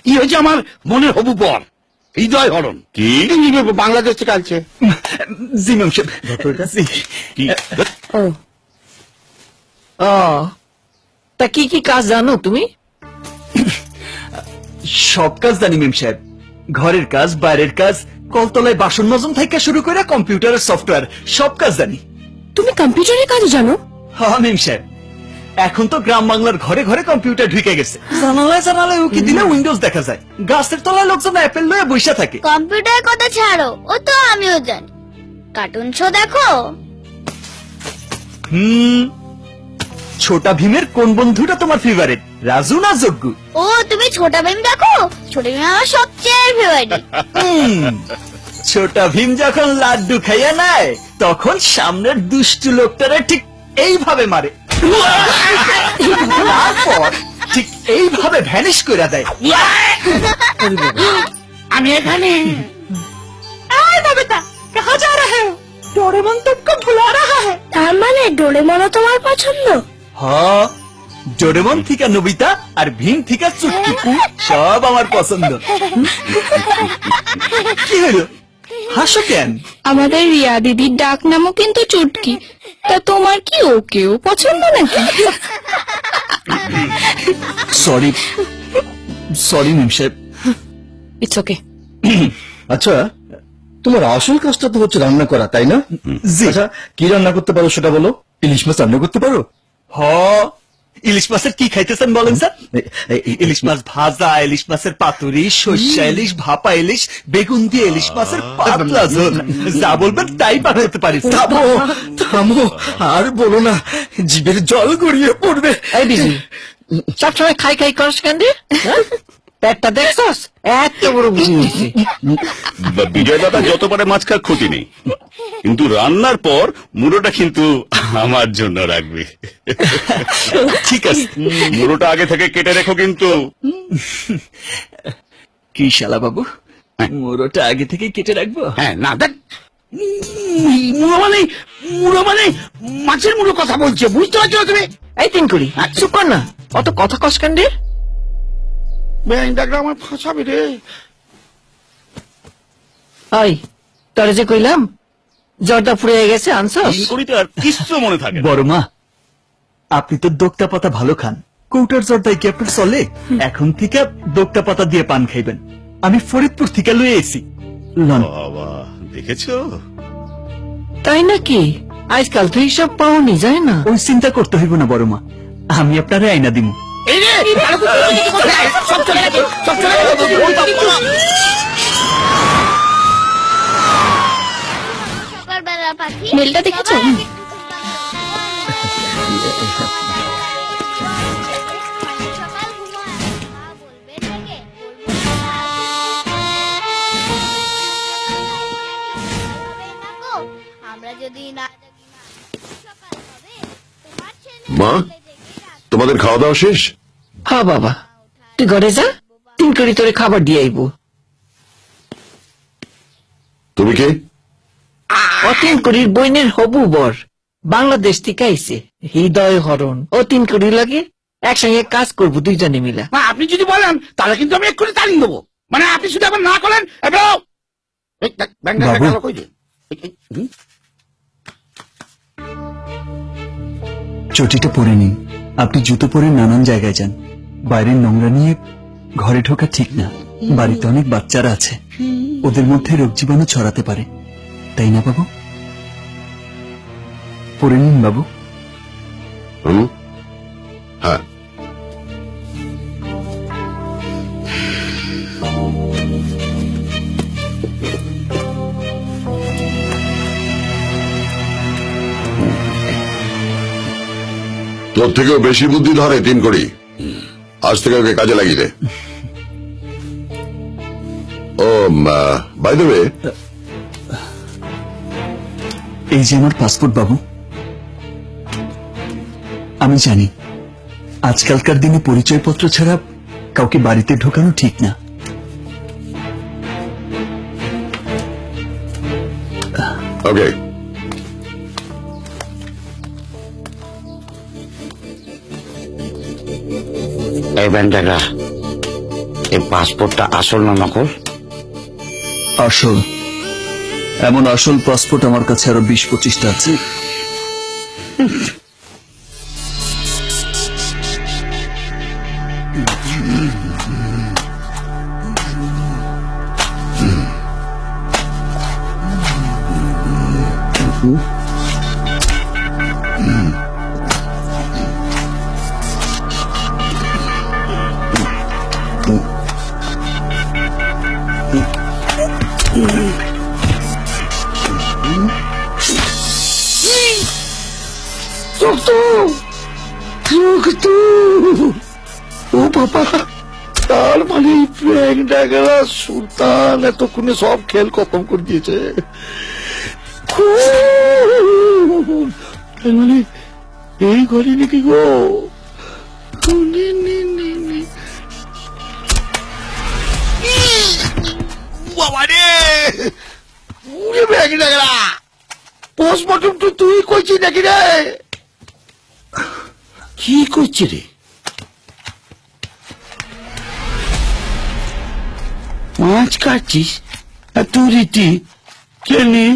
ই হয়েছে আমার মনের হবু বর হৃদয় হরণ কি বাংলাদেশ থেকে আসছে জি ম্যাম সাহেব কি ও তা কি কি কাজ জানো তুমি সব কাজ জানি ম্যাম সাহেব ঘরের কাজ বাইরের কাজ কলতলায় বাসন মাজন থেকে শুরু করে কম্পিউটারের সফটওয়্যার সব কাজ জানি তুমি কম্পিউটারের কাজ জানো হ্যাঁ ম্যাম সাহেব এখন তো গ্রাম বাংলার ঘরে ঘরে কম্পিউটার ঢুকে গেছে জানালায় জানালায় উকি দিলে উইন্ডোজ দেখা যায় গাছের তলায় লোকজন অ্যাপেল লয়ে বসে থাকে কম্পিউটার কথা ছাড়ো ও তো আমিও জানি কার্টুন শো দেখো ছোটা ভীমের কোন বন্ধুটা তোমার ফেভারিট রাজু না যজ্ঞু ও তুমি ছোটা ভীম দেখো ছোটা ভীম আমার সবচেয়ে ফেভারিট ছোটা ভীম যখন লাড্ডু খাইয়া নেয় তখন সামনের দুষ্টু লোকটারে ঠিক এইভাবে মারে তারপর ঠিক এইভাবে ভ্যানিশ করে দেয় আমি এখানে তার মানে ডোরেমনও তোমার পছন্দ হ্যাঁ ডোরেমন থেকে নবিতা আর ভীম থেকে চুটকি সব আমার পছন্দ কি হলো হাসো কেন আমাদের রিয়া দিদির ডাক নামও কিন্তু চুটকি তা তোমার কি ওকেও পছন্দ নাকি সরি সরি ম্যাম সাহেব ইটস ওকে আচ্ছা তোমার আসল কাজটা তো হচ্ছে রান্না করা তাই না আচ্ছা কি রান্না করতে পারো সেটা বলো ইলিশ মাছ রান্না করতে পারো হ ইলিশ মাছের কি খাইতেছেন বলেন স্যার ইলিশ মাছ ভাজা ইলিশ মাছের পাতুরি সর্ষা ইলিশ ভাপা ইলিশ বেগুন দিয়ে ইলিশ মাছের পাতলা ঝোল যা বলবেন তাই বানাতে পারি থামো থামো আর বলো না জিভের জল গড়িয়ে পড়বে এই দিদি সবসময় খাই খাই করস কেন রে পেটটা দেখছস এত বড় বুঝি নিয়েছি বিজয় দাদা যত পারে মাছ খাক ক্ষতি নেই কিন্তু রান্নার পর মুড়োটা কিন্তু আমার জন্য রাখবে ঠিক আছে মুড়োটা আগে থেকে কেটে রেখো কিন্তু কি শালা বাবু মোরোটা আগে থেকে কেটে রাখবো হ্যাঁ না দেখ মুড়ো মানে মাছের মুড়ো কথা বলছে বুঝতে পারছো তুমি এই তিন করি চুপ কর না অত কথা কস কেন রে বেআইনটাকে আমার ফাঁসাবে রে আই তোর যে কইলাম জ্বরটা ফুরিয়ে গেছে আনছস করিতে আর কিচ্ছু মনে থাকে বড় মা আপনি তো দোক্তা পাতা ভালো খান কৌটার জ্বরটাই কি আপনার চলে এখন থেকে দোক্তা পাতা দিয়ে পান খাইবেন আমি ফরিদপুর থেকে লয়ে এসি বাবা দেখেছো তাই নাকি আজকাল তো এইসব পাওনি যায় না ওই চিন্তা করতে হইব না বড় মা আমি আপনারে আইনা দিব। এই রে সব চলে গেছে, সব চলে গেছে। সকালবেলা পাখি মেলটা দেখেছো? সকাল ঘুমায় মা বলবে থেকে আমরা যদি না সকাল হবে তোমার ছেলে মা তোমাদের খাওয়া দাওয়া শেষ? হ্যাঁ বাবা, তুই ঘরে যা, 3 করে তোরে খাবার দিয়ে আইব। তুমি কে? অতীন করির বইনের হবু বর, বাংলাদেশ থেকে আইছে। হৃদয় হরণ অতীন করির লাগে একসঙ্গে কাজ করবো দুইজনে মিলা। মা আপনি যদি বলেন তাহলে কিন্তু আমি এক্ষুনি তাড়িয়ে দেবো। মানে আপনি শুধু আবার না করেন বাবু। চটিটা পরে নিন। আপনি জুতো পরে নানান জায়গায় যান, বাইরের নোংরা নিয়ে ঘরে ঢোকা ঠিক না। বাড়িতে অনেক বাচ্চারা আছে, ওদের মধ্যে রোগ জীবাণু ছড়াতে পারে, তাই না বাবু? পরে নিন বাবু। হ্যাঁ। তোর থেকেও বেশি বুদ্ধি ধরে 3 কোটি। আজ থেকে ওকে কাজে লাগিয়ে দে। ও বাই দ্য ওয়ে, এই যে আমার পাসপোর্ট বাবু। আমি জানি আজকালকার দিনে পরিচয়পত্র ছাড়া কাউকে বাড়িতে ঢোকানো ঠিক না। ওকে। এই ব্যান্ডারা, এই পাসপোর্টটা আসল না নকল? আসল। এমন আসল পাসপোর্ট আমার কাছে আরো 20-25টা আছে। ও বাবা, তার মানে সুলতান এতক্ষণে সব খেল খতম করে দিয়েছে। মানে এই ঘরে নাকি গো? বাবা রে, ব্যাগ ডাকলা পোস্টমর্টম তো তুই কইছিস নাকি রে? কি করছি রে? মাছ কাটছিস আর তুই রীতি কেনি?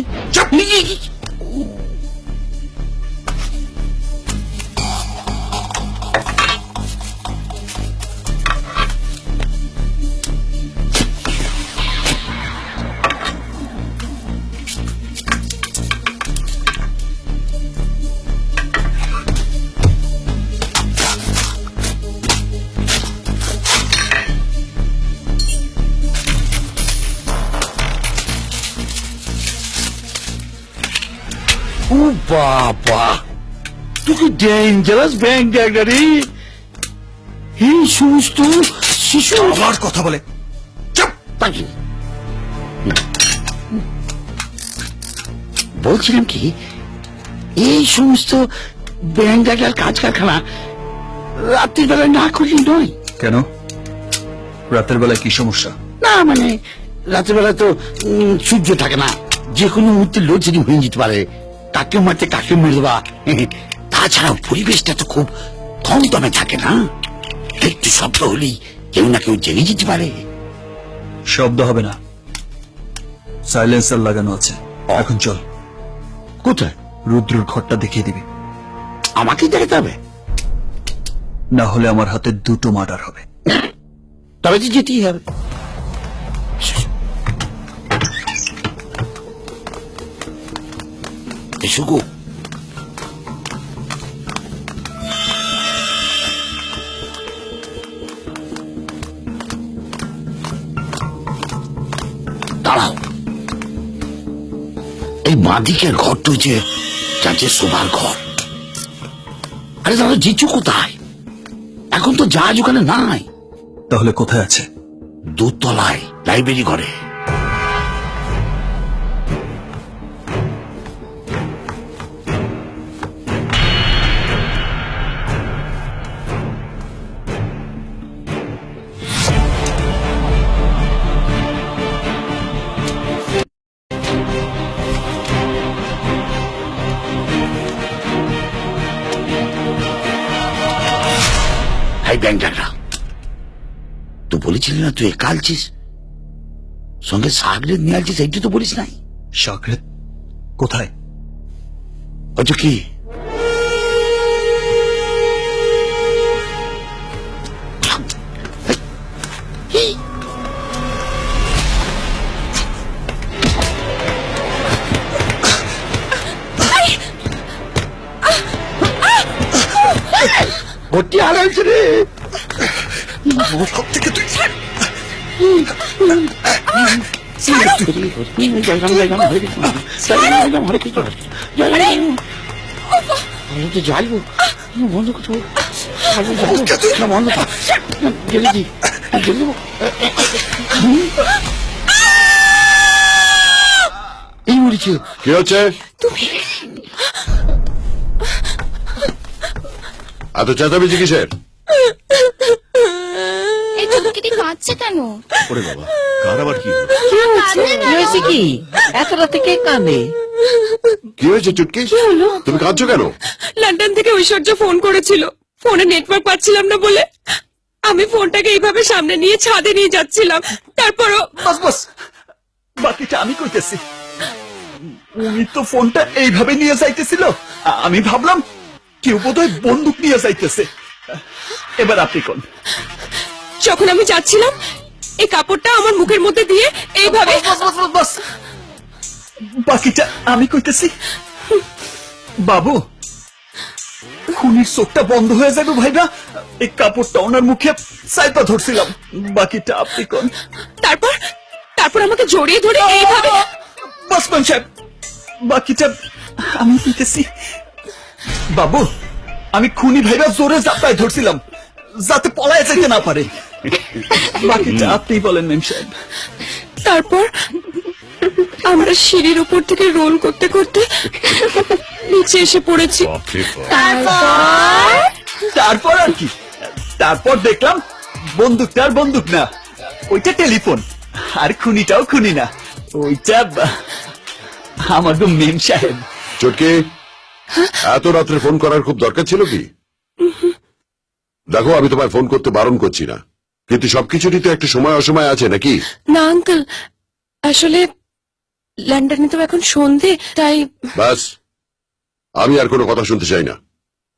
ও বাবা, তুই কি ডেঞ্জারাস ব্যাংক ডাক্তারি? এই সমস্ত শিশু আমার কথা বলে বলছিলাম কি, এই সমস্ত ব্যাংক ডাক্তার কাজ কারখানা রাত্রির বেলায় না করলে নয়। কেন? রাতের বেলায় কি সমস্যা? না মানে রাতের বেলায় তো সূর্য থাকে না, যে কোনো মুহূর্তে লোডশেডিং হয়ে যেতে পারে, কাকে মারতে কাকে মেরে দেবা। তাছাড়াও পরিবেশটা তো খুব থমথমে থাকে না, একটু শব্দ হলেই কেউ না কেউ জেনে যেতে পারে। শব্দ হবে না, সাইলেন্সার লাগানো আছে। এখন চল। কোথায়? রুদ্রর ঘরটা দেখিয়ে দিবি। আমাকে দেখাতে হবে? না হলে আমার হাতে 2টো মার্ডার হবে। তবে তো যেতেই হবে। দাঁড়াও, এই বাঁদিকের ঘরটা হচ্ছে চাচের শোবার ঘর। আরে দাদা, জিচু কোথায়? এখন তো জাহাজ ওখানে নাই। তাহলে কোথায় আছে? দোতলায় লাইব্রেরি ঘরে। হাই ব্যাংক ডাকরা, তুই বলেছিলি না তুই একা আলছিস, সঙ্গে সাগরেদ নিয়ে আলছিস, এইটা তো বলিস নাই। সাগরেদ কোথায়? আচ্ছা কি ভর্তি হারাইছে রে। সব থেকে তুই যাই বন্ধ করতে বন্ধ গেলে কি এই মরেছে। কি হচ্ছে? এত চেঁচামেচি কিসের? এই চুটকিটি কাঁদছে কেন? ওরে বাবা, কার আবার কি হলো? হয়েছে কি? এত রাতে কে কাঁদে? কি হয়েছে চুটকি? তুমি কাঁদছো কেন? লন্ডন থেকে ঐশ্বর্য ফোন করেছিল, ফোনে নেটওয়ার্ক পাচ্ছিলাম না বলে আমি ফোনটাকে এইভাবে সামনে নিয়ে ছাদে নিয়ে যাচ্ছিলাম। তারপরও বাস বাস, বাকিটা আমি কইতেছি। উনি তো ফোনটা এইভাবে নিয়ে যাইতেছিল, আমি ভাবলাম কেউ বোধহয় বন্দুক নিয়ে যাইতেছে। এবার আপনি কোন? যখন আমি যাচ্ছিলাম এই কাপড়টা আমার মুখের মধ্যে দিয়ে এইভাবে। বাস, বাকিটা আমি কইতেছি। বাবু, খুনির চোখটা বন্ধ হয়ে যাবে ভাইবা, এই কাপড়টা ওনার মুখে সাইপা ধরছিলাম। বাকিটা আপনি কোন? তারপর তারপর আমাকে জড়িয়ে ধরে এইভাবে। বাসমান সাহেব, বাকিটা আমি কইতেছি। বাবু, আমি খুনি ভাইবা জোরে জাপটায় ধরছিলাম যাতে পলায় যেতে না পারে। বাকিটা আপনি বলেন মেম সাহেব। তারপর আমরা সিঁড়ির উপর থেকে রোল করতে করতে নিচে এসে পড়েছি। তারপর আর কি? তারপর দেখলাম বন্দুকটা আর বন্দুক না, ওইটা টেলিফোন। আর খুনিটাও খুনি না, ওইটা আমার তো মেম সাহেব। চটকে, এত রাত্রে ফোন করার খুব দরকার ছিল কি? দেখো, আমি তোমায় ফোন করতে বারণ করছি না, কিন্তু সবকিছুরই তো একটা সময় অসময় আছে নাকি? না আঙ্কেল, আসলে লন্ডনে তো এখন সন্ধে, তাই। ব্যাস, আমি আর কোনো কথা শুনতে চাই না।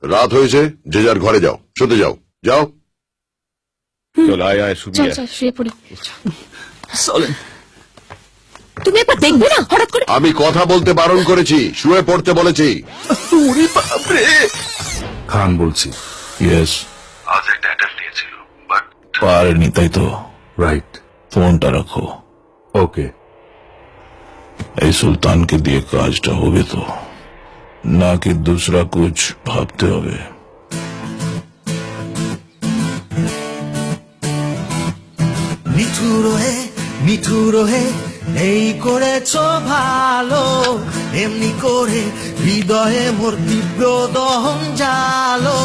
রাত হয়েছে, যে যার ঘরে যাও, শুতে যাও, যাও। চল চল শুয়ে পড়ি। চলেন। তুমি একবার দেখবে না, হঠাৎ করে। আমি কথা বলতে বারণ করেছি, শুয়ে পড়তে বলেছি। ওরে বাপরে। খান বলছি। ইয়েস, আজ একটা অ্যাটাক নিয়েছিল, বাট পারেনি, তাই তো? রাইট। ফোনটা রাখো। ওকে। এই সুলতানকে দিয়ে কাজটা হবে তো, নাকি दूसरा कुछ ভাবতে হবে? নিঠুর হে এই করেছ ভালো, এমনি করে হৃদয়ে মোর তীব্র দহন জালো।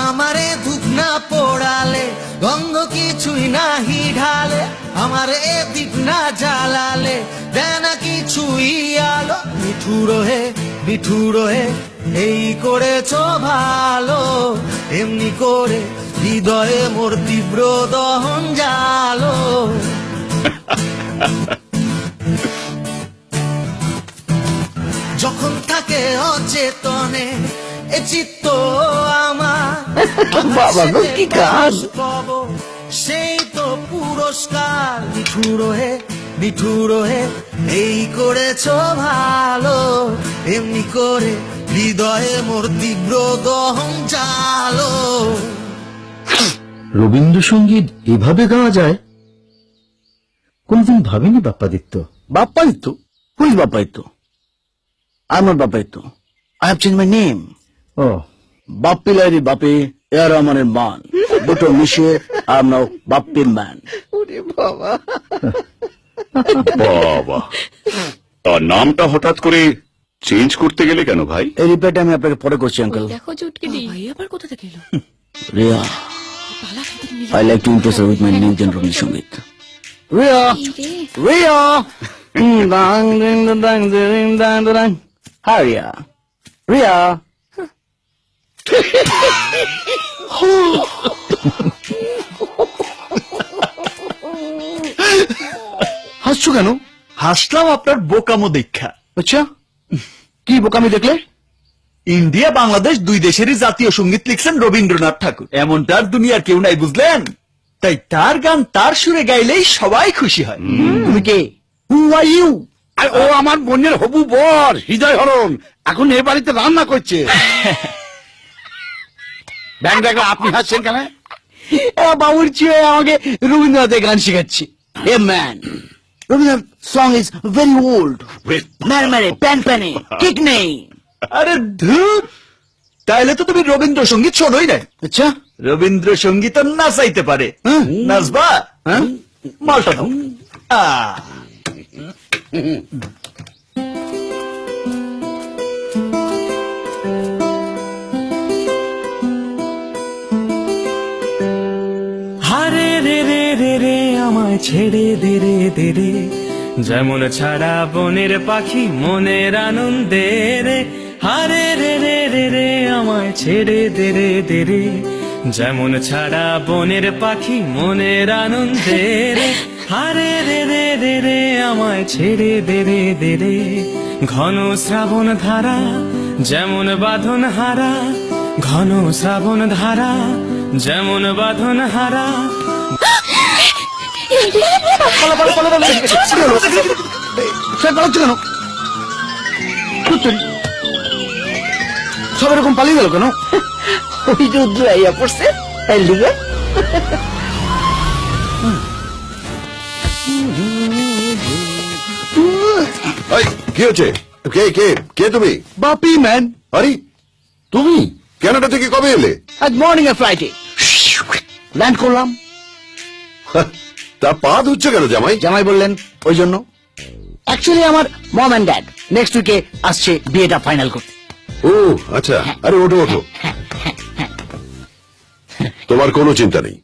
আমারে ধূপ না পোড়ালে, গন্ধ কিছুই নাহি ঢালে, আমারে দীপ না জ্বালালে দেনা কিছুই আলো। নিঠুর হে এই করেছ ভালো, এমনি করে হৃদয়ে মোর তীব্র দহন জালো। যখন থাকে অচেতনে এ চিত্ত আমার, বাবা গো, কি গান! সেই তো পুরস্কার। নিঠুর হে এই করেছ ভালো, এমনি করে হৃদয়ে মোর তীব্র দহন জালো। রবীন্দ্রসঙ্গীত এভাবে গাওয়া যায় কোনদিন ভাবিনি Bappaditya. Bappaditya? Who is Bappaditya? I am not Bappaditya. I have change my name. ও বাপ্পি লাইরি বাপি, এ আর রহমানের মান, দুটো মিশিয়ে I am now Bappi man. বাবা, তার নামটা হঠাৎ করে চেঞ্জ করতে গেলে কেন ভাই? এই রিপ্লাইটা আমি আপনাকে পরে করছি আঙ্কেল। দেখো চুটকিনি। ভাই আবার কোথা থেকে এলো? Riya, I like to impress her with my new gen Rabindrasangeet. Riya, Riya, dang ding dang ding dang dang. Hi Riya, Riya. হাসছো কেন? হাসলাম আপনার বোকামো দেখা। আচ্ছা, কি বোকামি দেখলে? ইন্ডিয়া বাংলাদেশ দুই দেশেরই জাতীয় সঙ্গীত লিখছেন রবীন্দ্রনাথ ঠাকুর। এমনটা আর দুনিয়ার কেউ নাই, বুঝলেন? তাই তার গান তার সুরে গাইলেই সবাই খুশি হয়। তুমি কে? Who are you? আর ও আমার বোনের হবু বর হৃদয় হরণ, এখন এ বাড়িতে রান্না করছে। ব্যাং দেখো, আপনি হাসছেন কেন? বাবুর্চি হয়ে আমাকে রবীন্দ্রনাথের গান শেখাচ্ছি। A man, Rabindranath song is very old. Man মেরে প্যান প্যানে ঠিক নেই। আরে ধুর, তাইলে তো তুমি রবীন্দ্রসঙ্গীত শোনোই নাই। আচ্ছা, রবীন্দ্রসঙ্গীত নাচাইতে পারে। নাচবা? মালটা দাও। হারে রে রে রে রে আমায় ছেড়ে দে রে দে রে, যেমন ছাড়া বনের পাখি মনের আনন্দে রে। হারে রে রে রে রে আমায় ছেড়ে দে রে দে রে, যেমন ছাড়া বনের পাখি মনের আনন্দে রে। হারে রে রে রে রে আমায় ছেড়ে দে রে দে রে, ঘন শ্রাবণ ধারা যেমন বাঁধন হারা, ঘন শ্রাবণ ধারা যেমন বাঁধন হারা। সব এরকম পালিয়ে গেল কেন? ওই রুদ্র আইয়া পড়ছে, তাই লিগে। এই, কি হচ্ছে? কে কে কে তুমি? বাপি ম্যান। আরে তুমি কানাডা থেকে কবে এলে? আজ মর্নিং এর ফ্লাইটে ল্যান্ড করলাম। তা পা ধুচ্ছে কেন জামাই? জামাই বললেন ওই জন্য। অ্যাকচুয়ালি আমার মম অ্যান্ড ড্যাড নেক্সট উইকে আসছে বিয়েটা ফাইনাল করতে। ও আচ্ছা, আরে ওঠো ওঠো, তোমার কোনো চিন্তা নেই।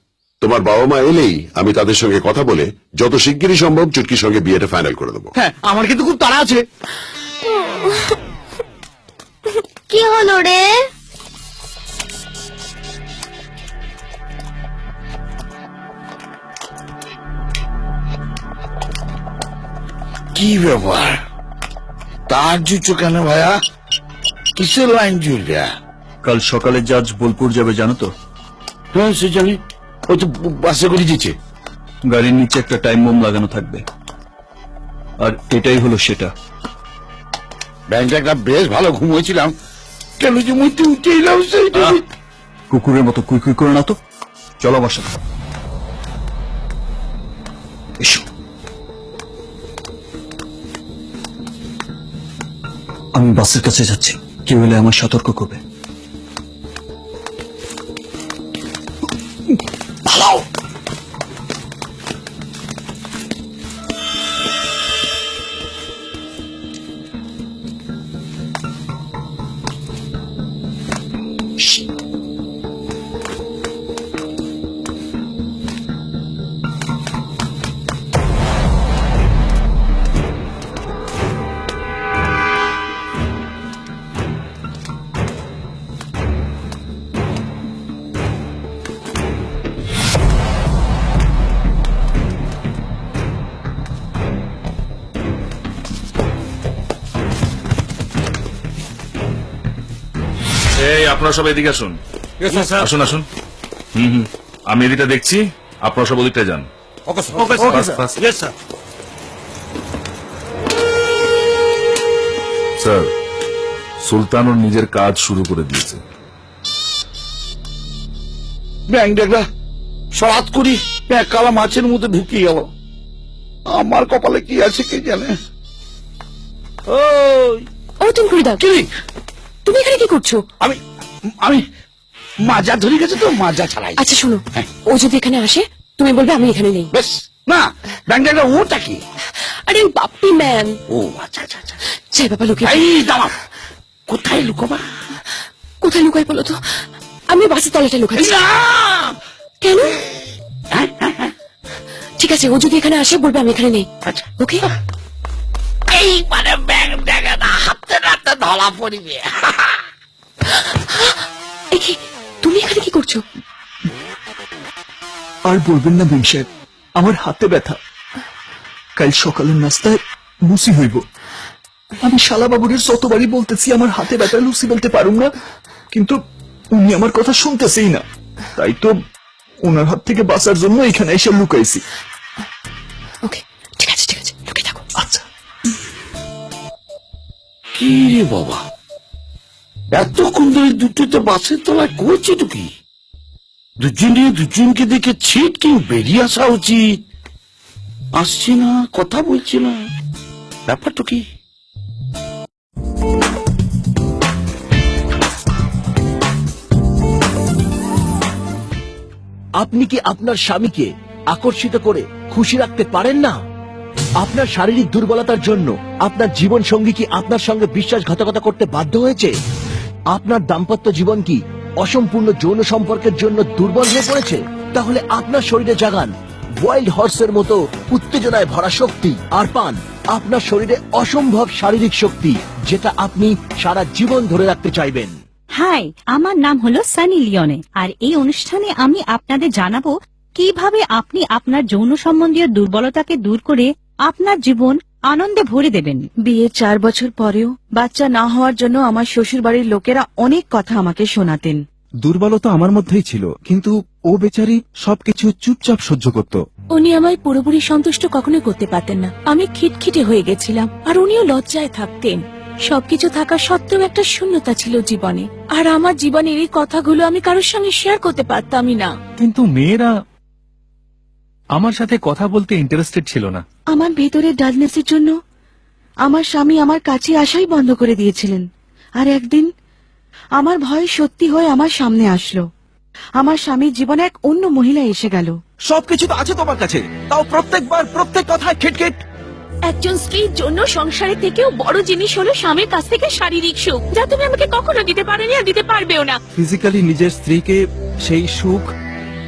তোমার বাবা মা এলেই আমি তাদের সঙ্গে কথা বলে যত শিগগিরই সম্ভব চুটকির সঙ্গে বিয়েটা ফাইনাল করে দেবো। হ্যাঁ, আমার কিন্তু খুব তাড়া আছে। কি হলো রে? কি ব্যাপার, তার জুচো কেন ভাইয়া? কিসের লাইন জুড়বে? কাল সকালে জাজ বোলপুর যাবে জানো তো? হ্যাঁ সে জানি, ও তো বাসে করে দিচ্ছে। গাড়ির নিচে একটা টাইম বোম লাগানো থাকবে, আর এটাই হলো সেটা। ব্যাংকটা একটা বেশ ভালো ঘুম হয়েছিলাম, কেন যে মধ্যে উঠে এলাম সেইটা। কুকুরের মতো কুই কুই করে না তো। চলো আমার সাথে। এসো। আমি বাসের কাছে যাচ্ছি, কেউ এলে আমার সতর্ক করবে। পালাও। এই আপনারা সব এদিকে আসুন। আসুন আসুন। আমি এদিকটা দেখছি, আপনারা সব ওদিকটা যান। স্যার, সুলতান ওর নিজের কাজ শুরু করে দিয়েছে। ব্যাংক দেখলা সরাত করি কালা মাছের মধ্যে ঢুকিয়ে গেল। আমার কপালে কি আছে কে জানে। ও টিঙ্কুরিদা, তুমি এখানে কি করছো? আমি আমি মাজা ধরে গেছে তো, মাজা ছাড়াই। আচ্ছা শোনো, ও যদি এখানে আসে তুমি বলবে আমি এখানে নেই। বেশ না, ব্যাংকটা ওটা কি? আরে বাপ্পি ম্যান। ও আচ্ছা আচ্ছা আচ্ছা, যাই বাবা লুকিয়ে। এই দাঁড়াও, কোথায় লুকোবা? কোথায় লুকাই বলো তো? আমি বাসের তলাটা লুকাচ্ছি। না কেন? ঠিক আছে, ও যদি এখানে আসে বলবে আমি এখানে নেই। আচ্ছা ওকে। এই মানে ব্যাংকটা না হাতে রাতে ধরা পড়িবে। এ কি, তুমি এখানে কি করছো? আর বলবেন না ভীম সাহেব, আমার হাতে ব্যথা। কাল সকালের নাস্তায় লুচি হইব। আমি শালাবাবুরের যতবারই বলতেছি আমার হাতে ব্যথা, লুচি বলতে পারুম না, কিন্তু উনি আমার কথা শুনতেছেই না। তাই তো ওনার হাত থেকে বাঁচার জন্য এখানে এসে লুকাইছি। ওকে ঠিক আছে ঠিক আছে, লুকিয়ে থাকো। আচ্ছা। কি রে বাবা, এতক্ষণ ধরে দুটোতে বাসের তলায় করছে তো কি? দুজনে দুজনকে দেখে ছিটকে বেরিয়ে আসা উচিত। আসছে না, কথা বলছে না, ব্যাপার তো কি? আপনি কি আপনার স্বামীকে আকর্ষিত করে খুশি রাখতে পারেন না? আপনার শারীরিক দুর্বলতার জন্য আপনার জীবন সঙ্গী কি আপনার সঙ্গে বিশ্বাসঘাতকতা করতে বাধ্য হয়েছে? আপনার দাম্পত্য জীবন কি অসম্পূর্ণ যৌন সম্পর্কের জন্য দুর্বল হয়ে পড়েছে? তাহলে আপনার শরীরে জাগান ওয়াইল্ড হর্সের মতো উত্তেজনায় ভরা শক্তি, আর পান আপনার শরীরে অসম্ভব শারীরিক শক্তি, যেটা আপনি সারা জীবন ধরে রাখতে চাইবেন। হাই, আমার নাম হলো সানি লিওনে, আর এই অনুষ্ঠানে আমি আপনাদের জানাবো কিভাবে আপনি আপনার যৌন সম্বন্ধীয় দুর্বলতাকে দূর করে আপনার জীবন আনন্দে ভরে দেবেন। বিয়ের 4 বছর পরেও বাচ্চা না হওয়ার জন্য আমার শ্বশুর বাড়ির লোকেরা অনেক কথা আমাকে শোনাতেন। দুর্বলতা আমার মধ্যেই ছিল, কিন্তু ও বেচারি সবকিছু চুপচাপ সহ্য করত। উনি আমায় পুরোপুরি সন্তুষ্ট কখনোই করতে পারতেন না। আমি খিটখিটে হয়ে গেছিলাম, আর উনিও লজ্জায় থাকতেন। সবকিছু থাকা সত্ত্বেও একটা শূন্যতা ছিল জীবনে, আর আমার জীবনের এই কথাগুলো আমি কারোর সঙ্গে শেয়ার করতে পারতামই না। কিন্তু মেয়েরা আমার সাথে কথা বলতে ইন্টারেস্টেড ছিল না। আমার ভেতরে ডালনেসের জন্য আমার স্বামী আমার কাছে আসাই বন্ধ করে দিয়েছিলেন। আর একদিন আমার ভয় সত্যি হয়ে আমার সামনে আসলো। আমার স্বামীর জীবনে এক অন্য মহিলা এসে গেল। সবকিছু তো আছে তোমার কাছে, তাও প্রত্যেকবার প্রত্যেক কথায় খিটখিট। একজন স্ত্রীর জন্য সংসারের থেকেও বড় জিনিস হলো স্বামীর কাছ থেকে শারীরিক সুখ, যা তুমি আমাকে কখনো দিতে পারোনি আর দিতে পারবেও না। ফিজিক্যালি নিজের স্ত্রীকে সেই সুখ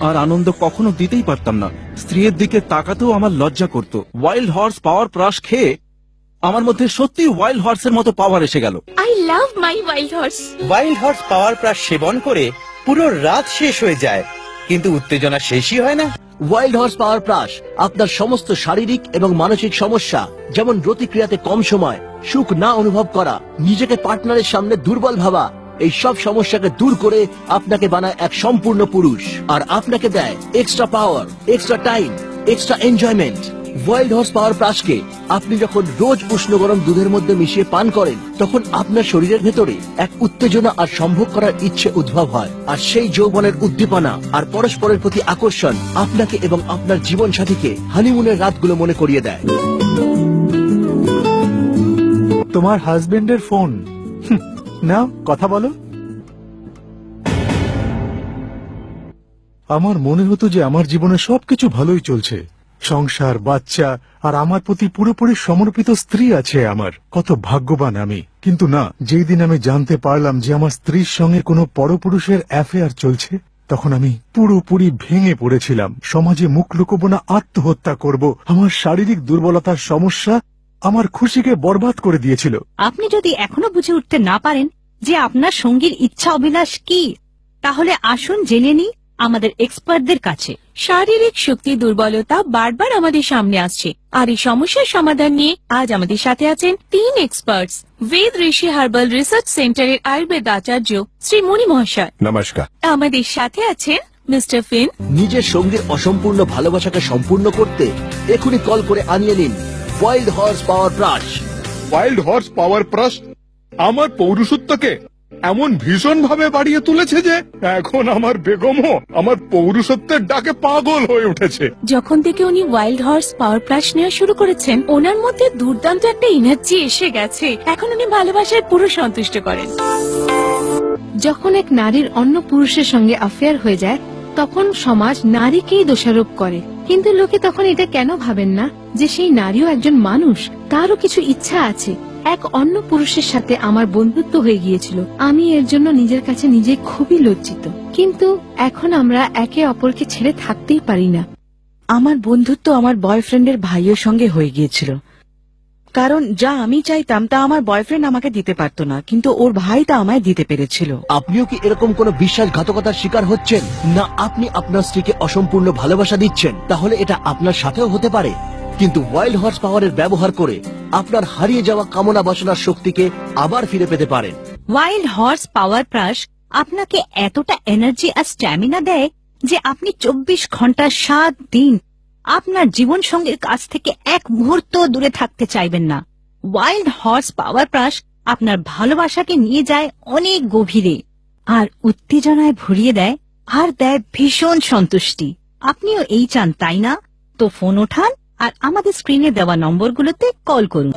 আর আনন্দ কখনো দিতেই পারতাম না। স্ত্রীর দিকে তাকাতেও আমার লজ্জা করত। ওয়াইল্ড হর্স পাওয়ার প্রাশ খেয়ে আমার মধ্যে সত্যি ওয়াইল্ড হর্সের মতো পাওয়ার এসে গেল। I love my wild horse. Wild horse power Prash সেবন করে পুরো রাত শেষ হয়ে যায়, কিন্তু উত্তেজনা শেষই হয় না। ওয়াইল্ড হর্স পাওয়ার প্লাস আপনার সমস্ত শারীরিক এবং মানসিক সমস্যা, যেমন রতিক্রিয়াতে কম সময়, সুখ না অনুভব করা, নিজেকে পার্টনারের সামনে দুর্বল ভাবা, এই সব সমস্যাকে দূর করে আপনাকে বানায় এক সম্পূর্ণ পুরুষ, আর আপনাকে দেয় extra power, extra time, extra enjoyment. Wild horse power প্লাসকে আপনি যখন রোজ উষ্ণ গরম দুধের মধ্যে মিশিয়ে পান করেন, তখন আপনার শরীরের ভেতরে এক উত্তেজনা আর সম্ভোগ করার ইচ্ছে উদ্ভব হয়, আর সেই যৌবনের উদ্দীপনা আর পরস্পরের প্রতি আকর্ষণ আপনাকে এবং আপনার জীবন সাথীকে হানিমুনের রাতগুলো মনে করিয়ে দেয়। তোমার হাজবেন্ডের ফোন, না কথা বলো। আমার মনে হতো যে আমার জীবনে সবকিছু ভালোই চলছে, সংসার, বাচ্চা আর আমার প্রতি পুরোপুরি সমর্পিত স্ত্রী আছে আমার। কত ভাগ্যবান আমি। কিন্তু না, যেই দিন আমি জানতে পারলাম যে আমার স্ত্রীর সঙ্গে কোনো পরপুরুষের অ্যাফেয়ার চলছে, তখন আমি পুরোপুরি ভেঙে পড়েছিলাম। সমাজে মুখ লুকোবো না, আত্মহত্যা করব। আমার শারীরিক দুর্বলতার সমস্যা আমার খুশিকে বরবাদ করে দিয়েছিল। আপনি যদি এখনো বুঝে উঠতে না পারেন যে আপনার সঙ্গীর ইচ্ছা অভিলাষ কি, তাহলে আসুন জেনে নিই আমাদের এক্সপার্টদের কাছে। শারীরিক শক্তি দুর্বলতা বারবার আমাদের সামনে আসছে, আর এই সমস্যার সমাধান নিয়ে আজ আমাদের সাথে আছেন 3 এক্সপার্টস। বেদ ঋষি হার্বাল রিসার্চ সেন্টারের আয়ুর্বেদ আচার্য শ্রী মণি মহাশয় নমস্কার। আমাদের সাথে আছেন মিস্টার ফিন। নিজের সঙ্গীর অসম্পূর্ণ ভালোবাসাকে সম্পূর্ণ করতে এখনই কল করে আনিয়ে নিন ওয়াইল্ড হর্স পাওয়ার ব্রাশ। ওয়াইল্ড হর্স পাওয়ার ব্রাশ আমার পৌরুষত্বকে এমন ভীষণ ভাবে বাড়িয়ে তুলেছে যে এখন আমার বেগমও আমার পৌরুষত্বের ডাকে পাগল হয়ে উঠেছে। যখন থেকে উনি ওয়াইল্ড হর্স পাওয়ার প্লাস নেওয়া শুরু করেছেন, ওনার মধ্যে দুর্দান্ত একটা এনার্জি এসে গেছে। এখন উনি ভালোবাসায় পুরো সন্তুষ্ট করেন। যখন এক নারীর অন্য পুরুষের সঙ্গে অ্যাফেয়ার হয়ে যায়, তখন সমাজ নারীকেই দোষারোপ করে। কিন্তু লোকে তখন এটা কেন ভাবেন না যে সেই নারীও একজন মানুষ, তারও কিছু ইচ্ছা আছে। এক অন্য পুরুষের সাথে আমার বন্ধুত্ব হয়ে গিয়েছিল। আমি এর জন্য নিজের কাছে নিজে খুবই লজ্জিত। কিন্তু এখন আমরা একে অপরকে ছেড়ে থাকতেই পারি না। আমার বন্ধুত্ব আমার বয়ফ্রেন্ডের ভাইয়ের সঙ্গে হয়ে গিয়েছিল, কারণ যা আমি চাইতাম তা আমার বয়ফ্রেন্ড আমাকে দিতে পারতো না, কিন্তু ওর ভাই তা আমায় দিতে পেরেছিল। আপনিও কি এরকম কোন বিশ্বাসঘাতকতার শিকার হচ্ছেন না? আপনি আপনার স্ত্রীকে অসম্পূর্ণ ভালোবাসা দিচ্ছেন? তাহলে এটা আপনার সাথেও হতে পারে। কিন্তু ওয়াইল্ড হর্স পাওয়ারের ব্যবহার করে আপনার হারিয়ে যাওয়া কামনা বাসনার শক্তিকে আবার ফিরে পেতে পারেন। ওয়াইল্ড হর্স পাওয়ার প্লাস আপনাকে এতটা এনার্জি আর স্ট্যামিনা দেয় যে আপনি 24 ঘন্টা 7 দিন আপনার জীবন সঙ্গীর কাছ থেকে এক মুহূর্ত দূরে থাকতে চাইবেন না। ওয়াইল্ড হর্স পাওয়ার প্লাস আপনার ভালোবাসাকে নিয়ে যায় অনেক গভীরে আর উত্তেজনায় ভরিয়ে দেয় আর দেয় ভীষণ সন্তুষ্টি। আপনিও এই চান, তাই না? তো ফোন ওঠান আর আমাদের স্ক্রিনে দেওয়া নম্বরগুলোতে কল করুন।